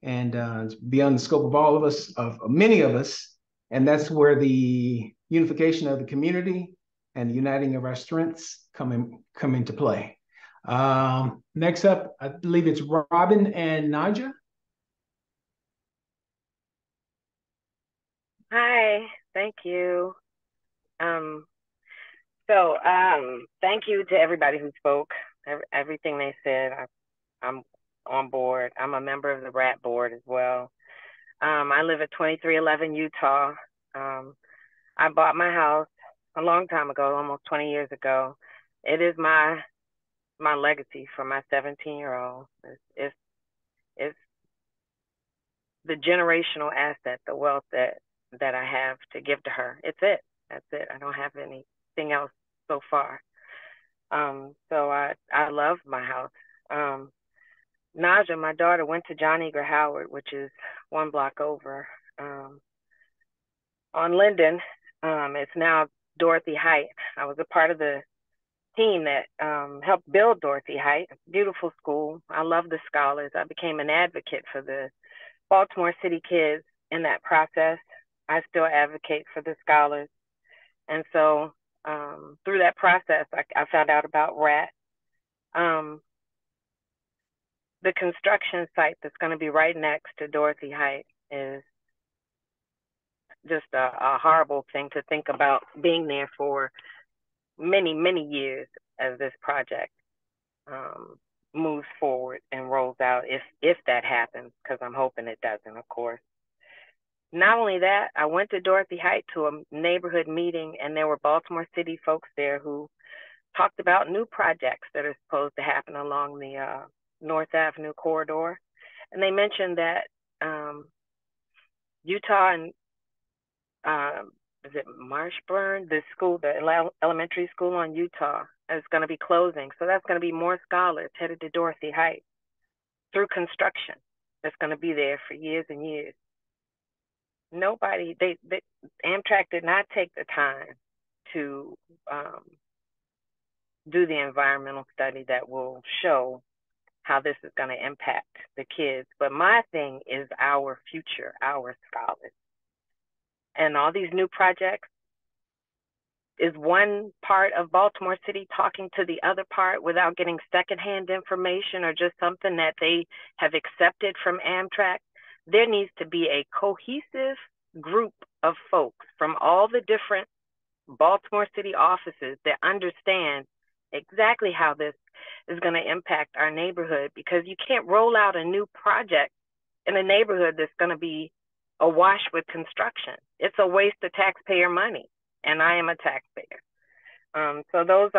and it's beyond the scope of all of us, of many of us, and that's where the unification of the community and the uniting of our strengths come into play. Next up, I believe it's Robin and Naja. Hi, thank you. Thank you to everybody who spoke. Everything they said, I'm on board. I'm a member of the RHA board as well. I live at 2311 Utah. I bought my house a long time ago, almost 20 years ago. It is my legacy for my 17-year-old. It's the generational asset, the wealth that I have to give to her. It's it. That's it. I don't have anything else so far. So I love my house. Naja, my daughter, went to John Eager Howard, which is one block over on Linden. It's now Dorothy Height. I was a part of the team that helped build Dorothy Height. Beautiful school. I love the scholars. I became an advocate for the Baltimore City kids in that process. I still advocate for the scholars. And so through that process, I found out about RHA. The construction site that's going to be right next to Dorothy Height is just a horrible thing to think about, being there for many, many years as this project moves forward and rolls out, if that happens, because I'm hoping it doesn't, of course. Not only that, I went to Dorothy Height to a neighborhood meeting, and there were Baltimore City folks there who talked about new projects that are supposed to happen along the North Avenue corridor. And they mentioned that Utah and is it Marshburn, the school, the elementary school on Utah, is going to be closing. So that's going to be more scholars headed to Dorothy Height through construction that's going to be there for years and years. Amtrak did not take the time to do the environmental study that will show how this is going to impact the kids. But my thing is our future, our scholars. And all these new projects is one part of Baltimore City talking to the other part without getting secondhand information or just something that they have accepted from Amtrak. There needs to be a cohesive group of folks from all the different Baltimore City offices that understand exactly how this is going to impact our neighborhood, because you can't roll out a new project in a neighborhood that's going to be awash with construction. It's a waste of taxpayer money, and I am a taxpayer. So those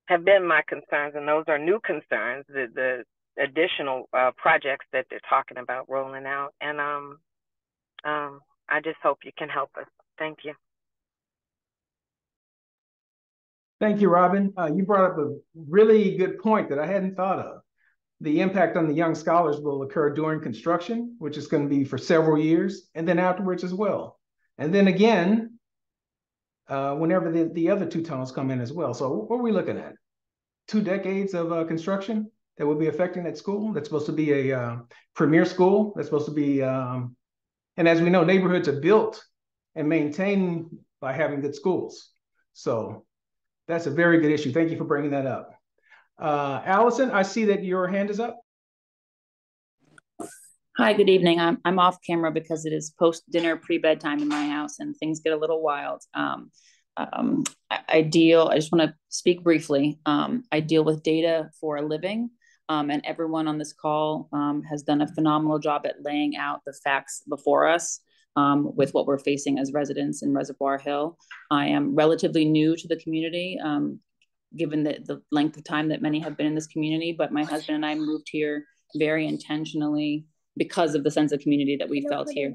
have been my concerns, and those are new concerns, the additional projects that they're talking about rolling out. And I just hope you can help us. Thank you. Thank you, Robin. You brought up a really good point that I hadn't thought of. The impact on the young scholars will occur during construction, which is going to be for several years, and then afterwards as well. And then again, whenever the other two tunnels come in as well. So what are we looking at? 2 decades of construction that will be affecting that school. That's supposed to be a premier school. That's supposed to be, and as we know, neighborhoods are built and maintained by having good schools. So that's a very good issue. Thank you for bringing that up. Allison, I see that your hand is up. Hi, good evening. I'm off camera because it is post-dinner, pre-bedtime in my house, and things get a little wild. I just want to speak briefly. I deal with data for a living, and everyone on this call has done a phenomenal job at laying out the facts before us. with what we're facing as residents in Reservoir Hill. I am relatively new to the community, given the length of time that many have been in this community, but my husband and I moved here very intentionally because of the sense of community that we felt here.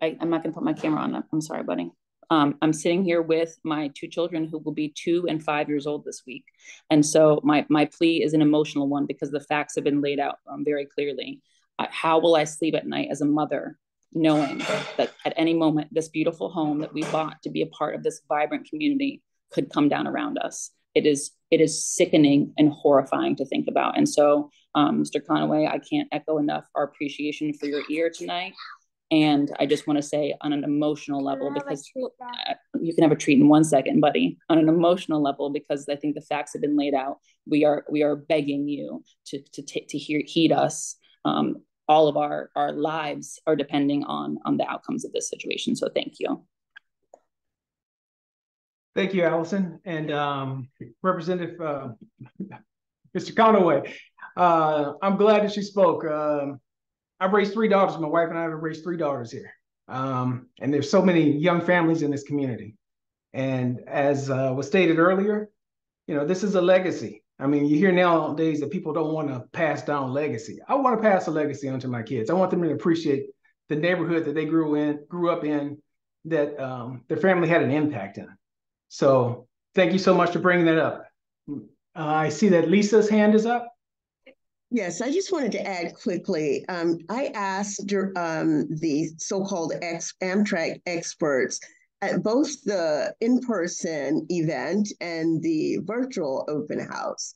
I'm not gonna put my camera on. I'm sorry, buddy. I'm sitting here with my two children who will be 2 and 5 years old this week. And so my plea is an emotional one because the facts have been laid out very clearly. How will I sleep at night as a mother, knowing that at any moment, this beautiful home that we bought to be a part of this vibrant community could come down around us? It is sickening and horrifying to think about. And so, Mr. Conaway, I can't echo enough our appreciation for your ear tonight. And I just want to say on an emotional level, because you can have a treat in 1 second, buddy, on an emotional level, because I think the facts have been laid out. We are begging you to heed us. All of our lives are depending on the outcomes of this situation. So thank you. Thank you, Allison. And Representative Mr. Conaway, I'm glad that she spoke. I've raised 3 daughters. My wife and I have raised 3 daughters here. And there's so many young families in this community. And as was stated earlier, this is a legacy. I mean, you hear nowadays that people don't want to pass down legacy. I want to pass a legacy onto my kids. I want them to appreciate the neighborhood that they grew up in, that their family had an impact in. So thank you so much for bringing that up. I see that Lisa's hand is up. Yes, I just wanted to add quickly. I asked the so-called Amtrak experts at both the in-person event and the virtual open house,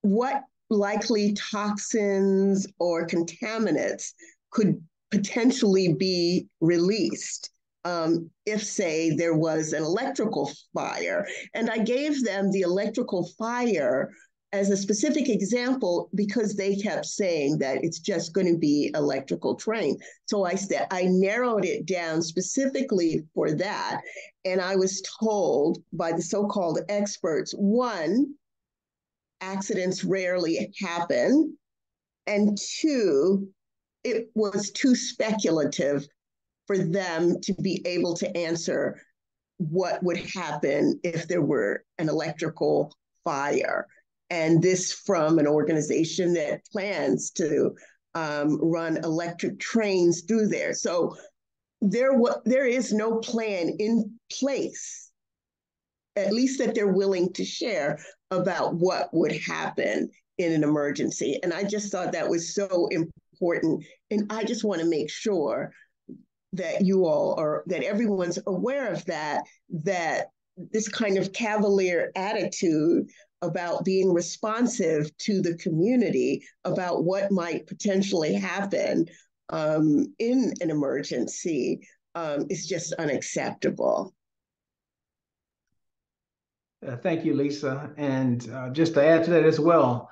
what likely toxins or contaminants could potentially be released if, say, there was an electrical fire. And I gave them the electrical fire as a specific example because they kept saying that it's just going to be electrical train. So I said, I narrowed it down specifically for that. And I was told by the so-called experts, 1, accidents rarely happen. And 2, it was too speculative for them to be able to answer what would happen if there were an electrical fire. And this from an organization that plans to run electric trains through there. So there is no plan in place, at least that they're willing to share, about what would happen in an emergency. And I just thought that was so important. And I just want to make sure that you all that everyone's aware of that this kind of cavalier attitude about being responsive to the community about what might potentially happen in an emergency is just unacceptable. Thank you, Lisa. And just to add to that as well,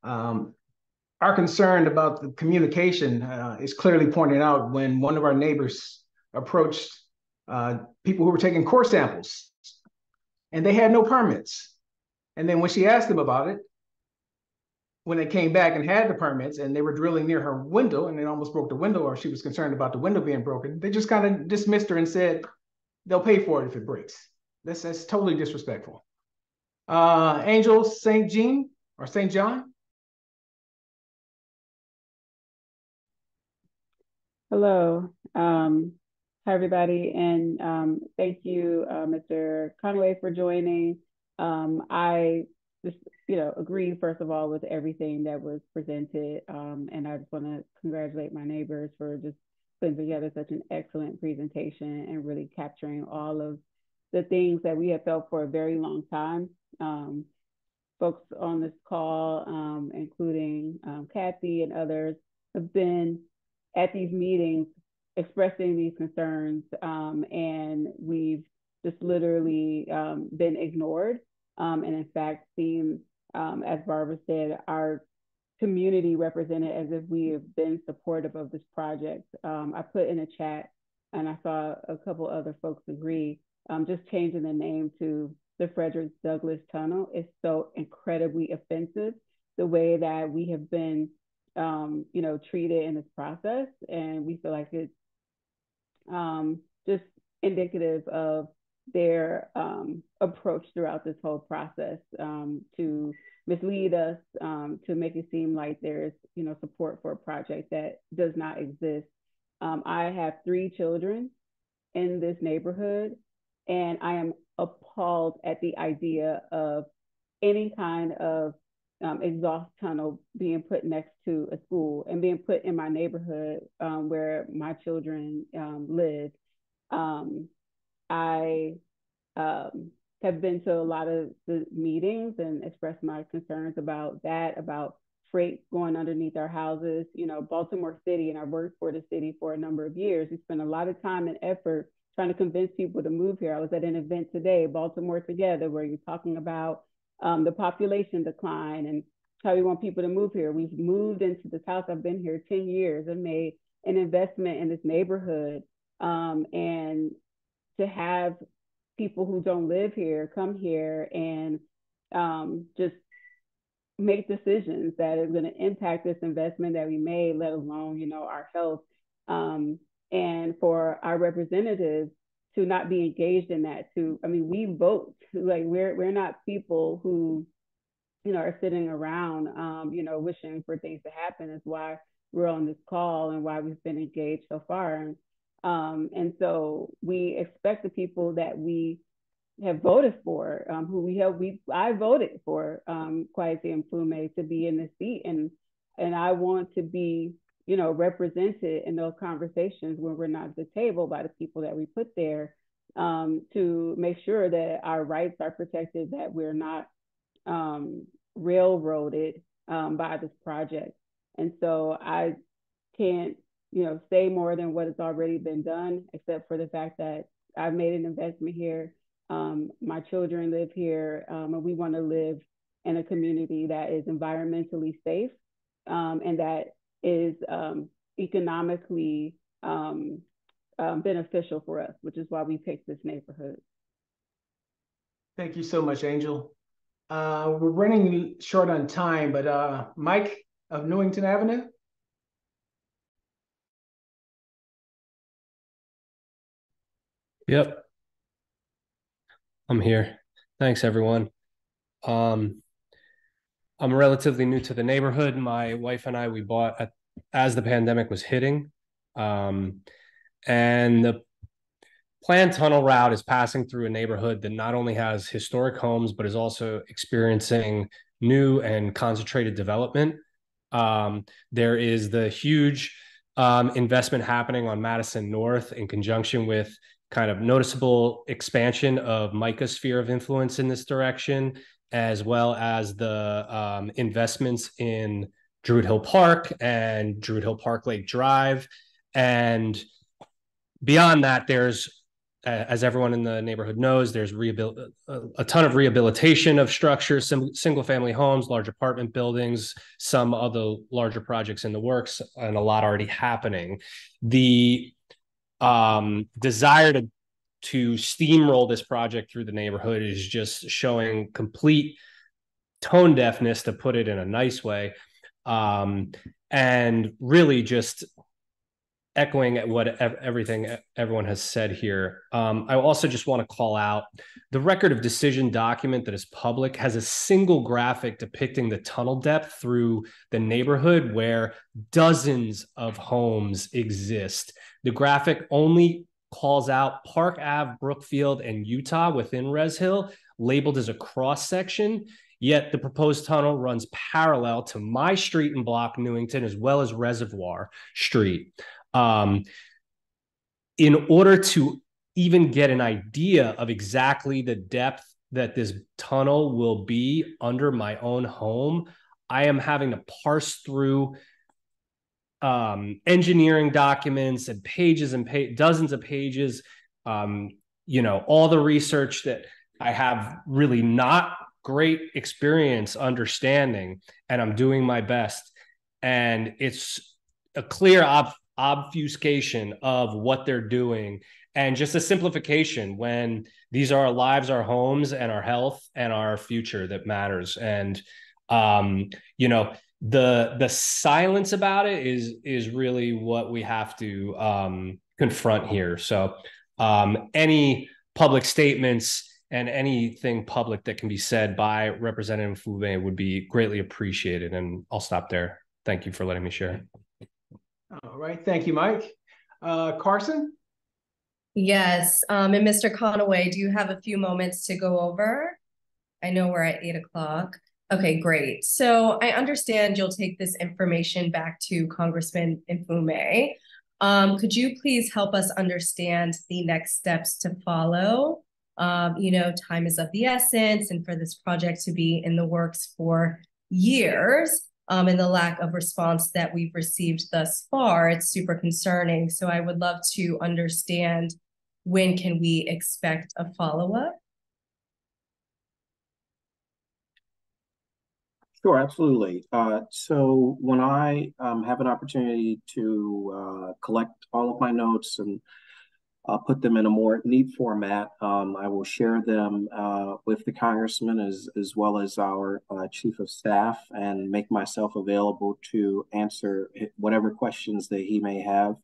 our concern about the communication is clearly pointed out when one of our neighbors approached people who were taking core samples, and they had no permits. And then when she asked them about it, when they came back and had the permits and they were drilling near her window and they almost broke the window, or she was concerned about the window being broken, they just kind of dismissed her and said, they'll pay for it if it breaks. That's totally disrespectful. Angel St. Jean or St. John? Hello. Hi, everybody. And thank you, Mr. Conaway, for joining. I just, agree, first of all, with everything that was presented. And I just want to congratulate my neighbors for just putting together such an excellent presentation and really capturing all of the things that we have felt for a very long time. Folks on this call, including Kathy and others, have been at these meetings expressing these concerns, and we've just literally been ignored. And in fact, seem, as Barbara said, our community represented as if we have been supportive of this project. I put in a chat, and I saw a couple other folks agree, just changing the name to the Frederick Douglass Tunnel is so incredibly offensive, the way that we have been treated in this process. And we feel like it's just indicative of their approach throughout this whole process, to mislead us, to make it seem like there's, support for a project that does not exist. I have 3 children in this neighborhood, and I am appalled at the idea of any kind of exhaust tunnel being put next to a school and being put in my neighborhood, where my children live. I have been to a lot of the meetings and expressed my concerns about that, about freight going underneath our houses. Baltimore City, and I worked for the city for a number of years. We spent a lot of time and effort trying to convince people to move here. I was at an event today, Baltimore Together, where you're talking about the population decline and how we want people to move here. We've moved into this house. I've been here 10 years and made an investment in this neighborhood. And to have people who don't live here come here and just make decisions that are going to impact this investment that we made, let alone, our health. And for our representatives to not be engaged in that, we vote. Like, we're not people who, are sitting around, wishing for things to happen. Is why we're on this call and why we've been engaged so far. And so we expect the people that we have voted for, I voted for Kweisi Mfume to be in the seat, and I want to be, represented in those conversations when we're not at the table by the people that we put there, to make sure that our rights are protected, that we're not railroaded by this project. And so I can't, say more than what has already been done, except for the fact that I've made an investment here. My children live here, and we want to live in a community that is environmentally safe, and that is economically beneficial for us, which is why we picked this neighborhood. Thank you so much, Angel. We're running short on time, but Mike of Newington Avenue. Yep, I'm here. Thanks, everyone. I'm relatively new to the neighborhood. My wife and I, we bought as the pandemic was hitting. And the planned tunnel route is passing through a neighborhood that not only has historic homes, but is also experiencing new and concentrated development. There is the huge investment happening on Madison North in conjunction with kind of noticeable expansion of MICA's sphere of influence in this direction, as well as the investments in Druid Hill Park and Druid Hill Park Lake Drive. And beyond that, there's, as everyone in the neighborhood knows, there's a ton of rehabilitation of structures, single family homes, large apartment buildings, some other larger projects in the works, and a lot already happening. The desire to steamroll this project through the neighborhood is just showing complete tone deafness, to put it in a nice way, and really just echoing what everything everyone has said here. I also just want to call out the record of decision document that is public has a single graphic depicting the tunnel depth through the neighborhood where dozens of homes exist. The graphic only calls out Park Ave, Brookfield, and Utah within Res Hill, labeled as a cross section. Yet the proposed tunnel runs parallel to my street and block, Newington, as well as Reservoir Street. In order to even get an idea of exactly the depth that this tunnel will be under my own home, I am having to parse through engineering documents and pages and dozens of pages, all the research that I have really not great experience understanding, and I'm doing my best. And it's a clear obfuscation of what they're doing, and just a simplification when these are our lives, our homes, and our health and our future that matters. And the silence about it is really what we have to confront here. So any public statements and anything public that can be said by Representative Mfume would be greatly appreciated. And I'll stop there. Thank you for letting me share. All right. Thank you, Mike. Carson? Yes. And Mr. Conaway, do you have a few moments to go over? I know we're at 8 o'clock. Okay, great. So I understand you'll take this information back to Congressman Mfume. Could you please help us understand the next steps to follow? Time is of the essence, and for this project to be in the works for years, and the lack of response that we've received thus far, it's super concerning. So I would love to understand, when can we expect a follow-up? Sure, absolutely. So when I have an opportunity to collect all of my notes and put them in a more neat format, I will share them with the congressman as well as our chief of staff, and make myself available to answer whatever questions that he may have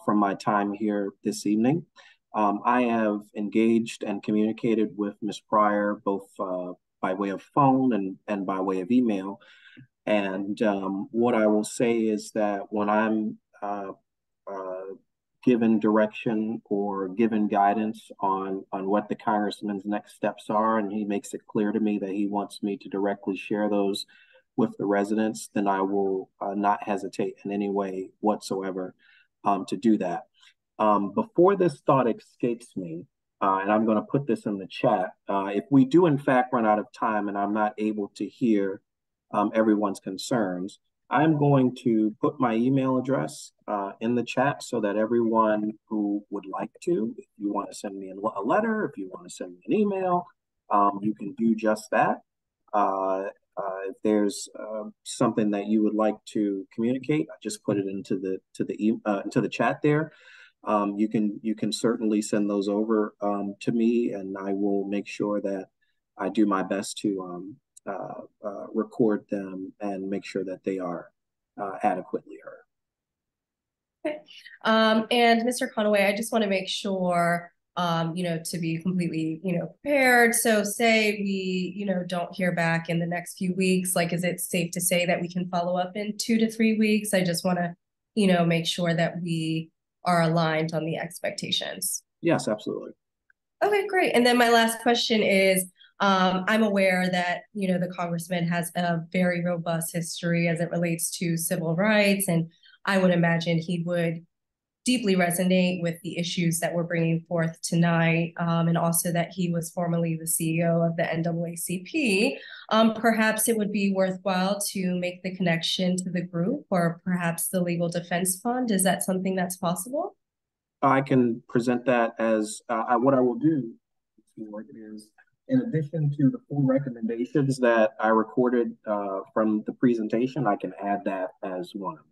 from my time here this evening. I have engaged and communicated with Ms. Prier, both by way of phone and by way of email. And what I will say is that when I'm given direction or given guidance on what the congressman's next steps are, and he makes it clear to me that he wants me to directly share those with the residents, then I will not hesitate in any way whatsoever to do that. Before this thought escapes me, and I'm going to put this in the chat, if we do in fact run out of time and I'm not able to hear everyone's concerns, I'm going to put my email address in the chat so that everyone who would like to, if you want to send me a letter, if you want to send me an email, you can do just that. If there's something that you would like to communicate, I just put it into the chat there. You can certainly send those over to me, and I will make sure that I do my best to record them and make sure that they are adequately heard. Okay. And Mr. Conaway, I just want to make sure, to be completely, prepared. So say we, don't hear back in the next few weeks, like, is it safe to say that we can follow up in 2 to 3 weeks? I just want to, make sure that we are aligned on the expectations. Yes, absolutely. Okay, great. And then my last question is, I'm aware that, the congressman has a very robust history as it relates to civil rights, and I would imagine he would deeply resonate with the issues that we're bringing forth tonight, and also that he was formerly the CEO of the NAACP. Perhaps it would be worthwhile to make the connection to the group, or perhaps the Legal Defense Fund. Is that something that's possible? I can present that as what I will do is, in addition to the full recommendations that I recorded from the presentation, I can add that as one of them.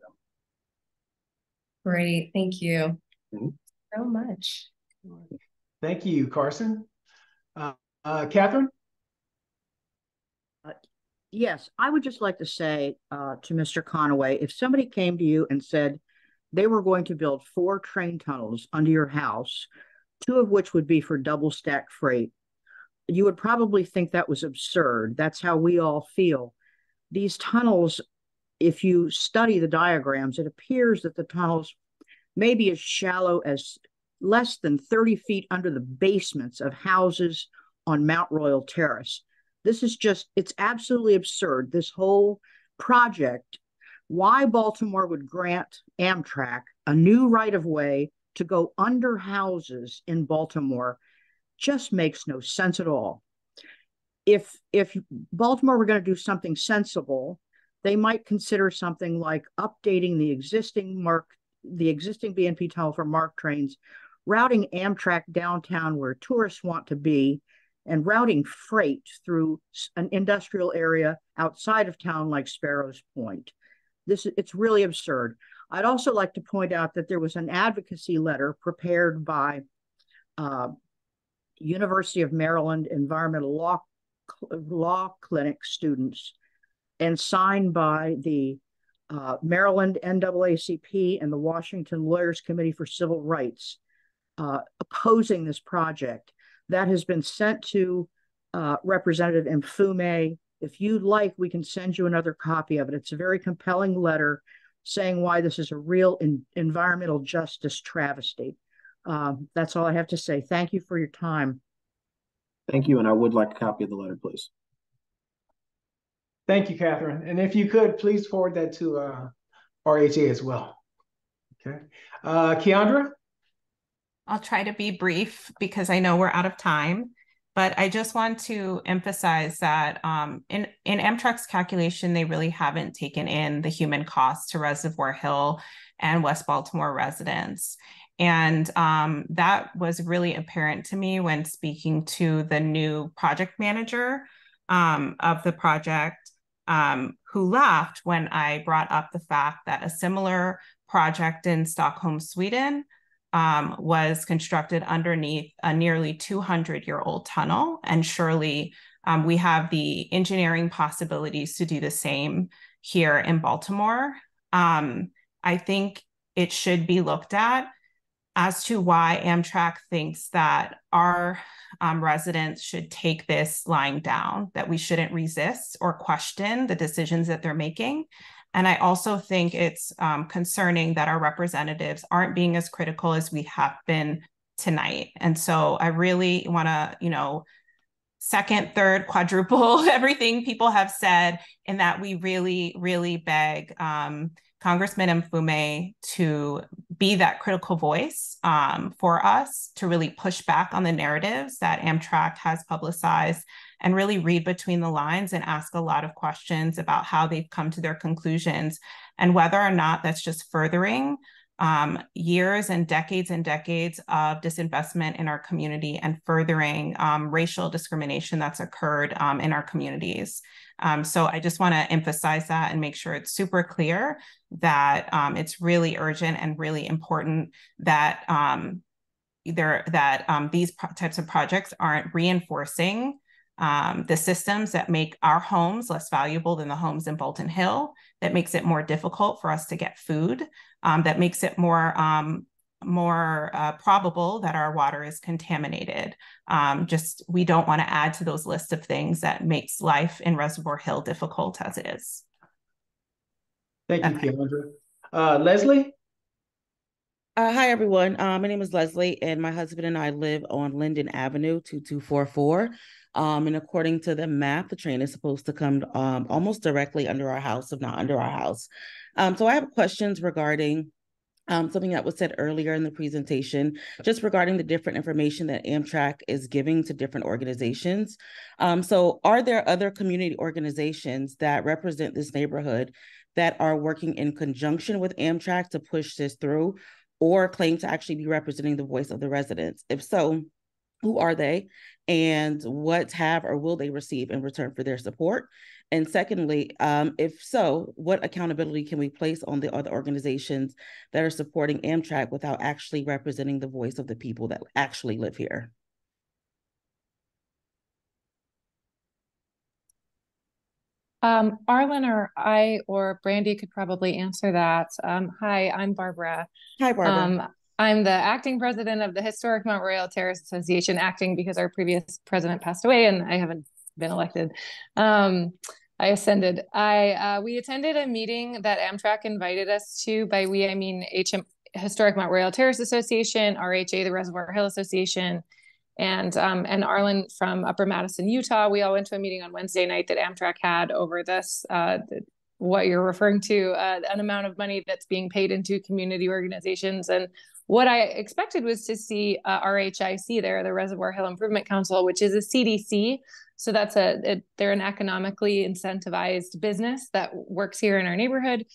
Great, thank you so much. Thank you, Carson. Catherine? Yes, I would just like to say to Mr. Conaway, if somebody came to you and said they were going to build 4 train tunnels under your house, 2 of which would be for double stack freight, you would probably think that was absurd. That's how we all feel. These tunnels, if you study the diagrams, it appears that the tunnels may be as shallow as less than 30 feet under the basements of houses on Mount Royal Terrace. This is it's absolutely absurd. This whole project, why Baltimore would grant Amtrak a new right-of-way to go under houses in Baltimore just makes no sense at all. If Baltimore were going to do something sensible, they might consider something like updating the existing BNP tunnel for MARC trains, routing Amtrak downtown where tourists want to be, and routing freight through an industrial area outside of town like Sparrows Point. It's really absurd. I'd also like to point out that there was an advocacy letter prepared by University of Maryland Environmental Law Clinic students and signed by the Maryland NAACP and the Washington Lawyers Committee for Civil Rights opposing this project. That has been sent to Representative Mfume. If you'd like, we can send you another copy of it. It's a very compelling letter saying why this is a real environmental justice travesty. That's all I have to say. Thank you for your time. Thank you, and I would like a copy of the letter, please. Thank you, Catherine. And if you could, please forward that to RHA as well. Okay. Keondra? I'll try to be brief because I know we're out of time, but I just want to emphasize that in Amtrak's calculation, they really haven't taken in the human cost to Reservoir Hill and West Baltimore residents. And that was really apparent to me when speaking to the new project manager of the project, who laughed when I brought up the fact that a similar project in Stockholm, Sweden, was constructed underneath a nearly 200-year-old tunnel. And surely we have the engineering possibilities to do the same here in Baltimore. I think it should be looked at as to why Amtrak thinks that our residents should take this lying down, that we shouldn't resist or question the decisions that they're making. And I also think it's concerning that our representatives aren't being as critical as we have been tonight. And so I really want to, second, third, quadruple everything people have said, in that we really, really beg Congressman Mfume to be that critical voice for us, to really push back on the narratives that Amtrak has publicized, and really read between the lines and ask a lot of questions about how they've come to their conclusions, and whether or not that's just furthering years and decades of disinvestment in our community, and furthering racial discrimination that's occurred in our communities. So I just want to emphasize that and make sure it's super clear that it's really urgent and really important that these types of projects aren't reinforcing the systems that make our homes less valuable than the homes in Bolton Hill, that makes it more difficult for us to get food, that makes it more probable that our water is contaminated. We don't want to add to those lists of things that makes life in Reservoir Hill difficult as it is. Thank you, Keondra. Leslie? Hi, everyone. My name is Leslie, and my husband and I live on Linden Avenue, 2244. And according to the map, the train is supposed to come almost directly under our house, if not under our house. So I have questions regarding something that was said earlier in the presentation, just regarding the different information that Amtrak is giving to different organizations. So are there other community organizations that represent this neighborhood that are working in conjunction with Amtrak to push this through, or claim to actually be representing the voice of the residents? If so, who are they, and what have or will they receive in return for their support? And secondly, if so, what accountability can we place on the other organizations that are supporting Amtrak without actually representing the voice of the people that actually live here? Arlen or I or Brandy could probably answer that. Hi, I'm Barbara. Hi, Barbara. I'm the acting president of the Historic Mount Royal Terrace Association, acting because our previous president passed away and I haven't been elected. I ascended. We attended a meeting that Amtrak invited us to. By we, I mean Historic Mount Royal Terrace Association, RHA, the Reservoir Hill Association, and Arlen from Upper Madison, Utah. We all went to a meeting on Wednesday night that Amtrak had over this, what you're referring to, an amount of money that's being paid into community organizations. And what I expected was to see RHIC there, the Reservoir Hill Improvement Council, which is a CDC. So that's they're an economically incentivized business that works here in our neighborhood.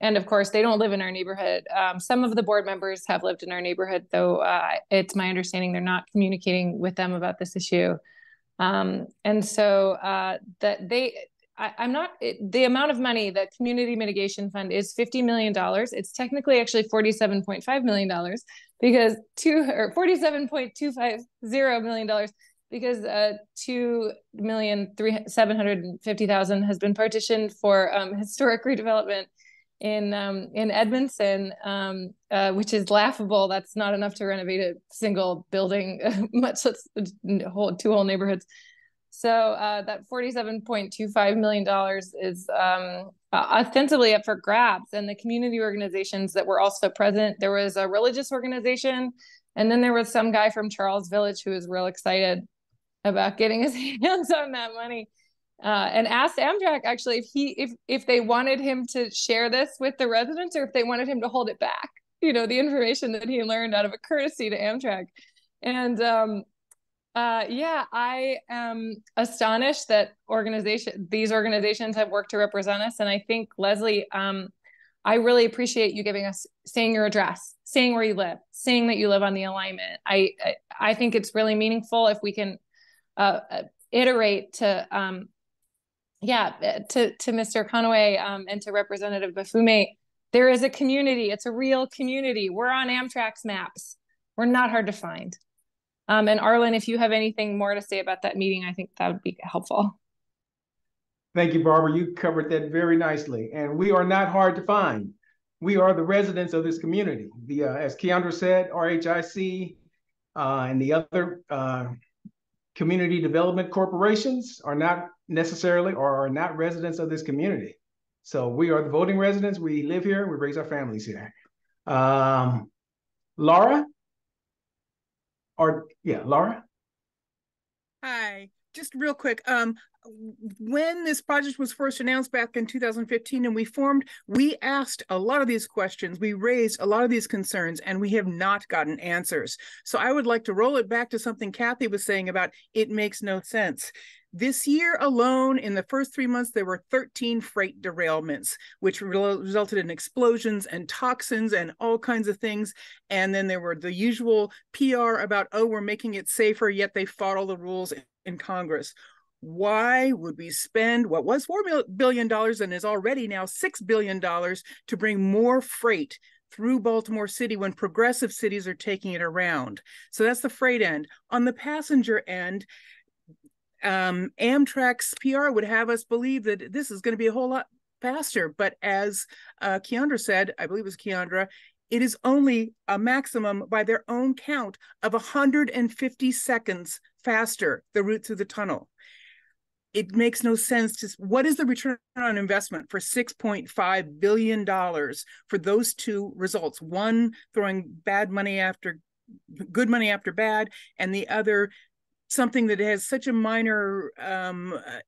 And of course, they don't live in our neighborhood. Some of the board members have lived in our neighborhood, though it's my understanding they're not communicating with them about this issue. And so that the amount of money that Community Mitigation Fund is $50 million. It's technically actually $47.5 million because $47.250 million because $2,750,000 has been partitioned for historic redevelopment. in Edmondson, which is laughable. That's not enough to renovate a single building, much less two whole neighborhoods. So that $47.25 million is ostensibly up for grabs. And the community organizations that were also present, there was a religious organization, and then there was some guy from Charles Village who was real excited about getting his hands on that money. And asked Amtrak actually if they wanted him to share this with the residents or if they wanted him to hold it back, you know, the information that he learned out of a courtesy to Amtrak. And yeah, I am astonished that these organizations have worked to represent us. And I think, Leslie, I really appreciate you saying your address, saying where you live, saying that you live on the alignment. I think it's really meaningful if we can iterate to Mr. Conaway and to Representative Mfume. There is a community. It's a real community. We're on Amtrak's maps. We're not hard to find. And Arlen, if you have anything more to say about that meeting, I think that would be helpful. Thank you, Barbara. You covered that very nicely. And we are not hard to find. We are the residents of this community. As Keondra said, RHIC and the other community development corporations are not necessarily or are not residents of this community. So we are the voting residents. We live here. We raise our families here. Laura? Laura? Hi, just real quick. When this project was first announced back in 2015 and we asked a lot of these questions, we raised a lot of these concerns, and we have not gotten answers. So I would like to roll it back to something Kathy was saying about it makes no sense. This year alone, in the first 3 months, there were 13 freight derailments, which resulted in explosions and toxins and all kinds of things. And then there were the usual PR about, oh, we're making it safer, yet they fought all the rules in Congress. Why would we spend what was $4 billion and is already now $6 billion to bring more freight through Baltimore City when progressive cities are taking it around? So that's the freight end. On the passenger end, Amtrak's PR would have us believe that this is going to be a whole lot faster. But as Keondra said, I believe it was Keondra, it is only a maximum by their own count of 150 seconds faster, the route through the tunnel. It makes no sense. What is the return on investment for $6.5 billion for those two results? One, throwing good money after bad, and the other, something that has such a minor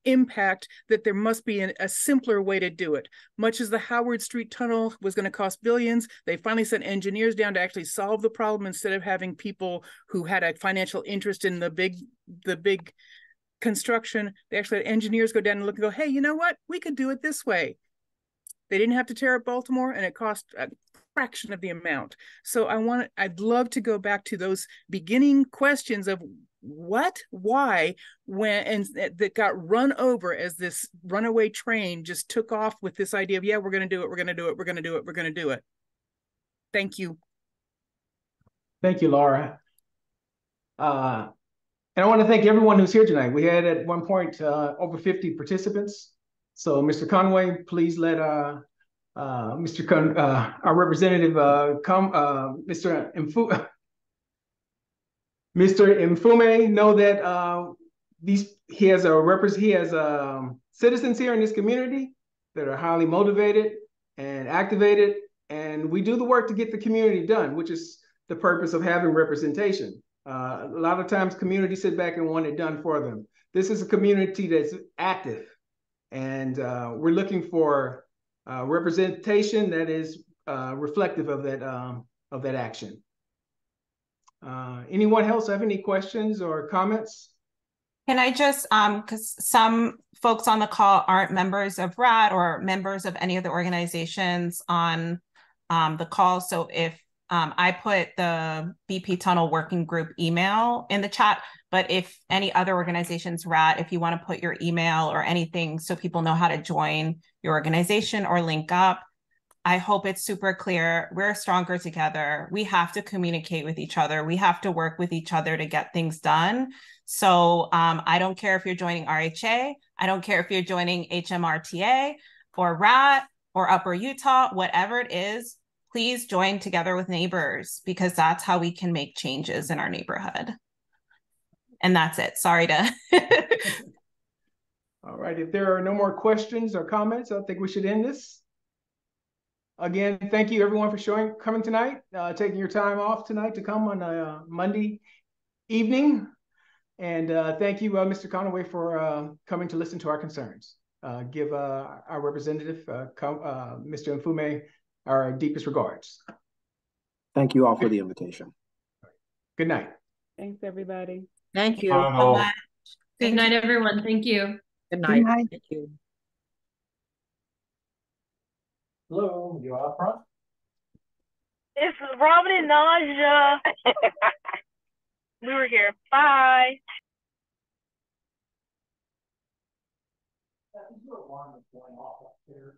impact that there must be a simpler way to do it. Much as the Howard Street Tunnel was going to cost billions, they finally sent engineers down to actually solve the problem instead of having people who had a financial interest in the big construction. They actually had engineers go down and look and go, hey, you know what? We could do it this way. They didn't have to tear up Baltimore, and it cost a fraction of the amount. So I'd love to go back to those beginning questions of what, why, when, and that got run over as this runaway train just took off with this idea of, yeah, we're going to do it, we're going to do it, we're going to do it, we're going to do it. Thank you. Thank you, Laura. And I want to thank everyone who's here tonight. We had at one point over 50 participants. So Mr. Conaway, please let our representative Mr. Mfume know that he has citizens here in this community that are highly motivated and activated, and we do the work to get the community done, which is the purpose of having representation. A lot of times communities sit back and want it done for them. This is a community that's active, and we're looking for representation that is reflective of that action. Anyone else have any questions or comments? Can I just, because some folks on the call aren't members of RAD or members of any of the organizations on the call. So if I put the BP Tunnel Working Group email in the chat, but if any other organizations, RAD, if you want to put your email or anything so people know how to join your organization or link up, I hope it's super clear. We're stronger together. We have to communicate with each other. We have to work with each other to get things done. So I don't care if you're joining RHA. I don't care if you're joining HMRTA or RAT. or Upper Utah, whatever it is, please join together with neighbors, because that's how we can make changes in our neighborhood. And that's it. Sorry to. All right. If there are no more questions or comments, I think we should end this. Again, thank you everyone for coming tonight, taking your time off tonight to come on a Monday evening. And thank you, Mr. Conaway, for coming to listen to our concerns. Give our representative, Mr. Mfume, our deepest regards. Thank you all for the invitation. Good night. Thanks, everybody. Thank you. Good night, everyone. Thank you. Good night. Thank you. Hello, you out front? It's Robin and Naja. We were here. Bye. Your alarm is going off up there.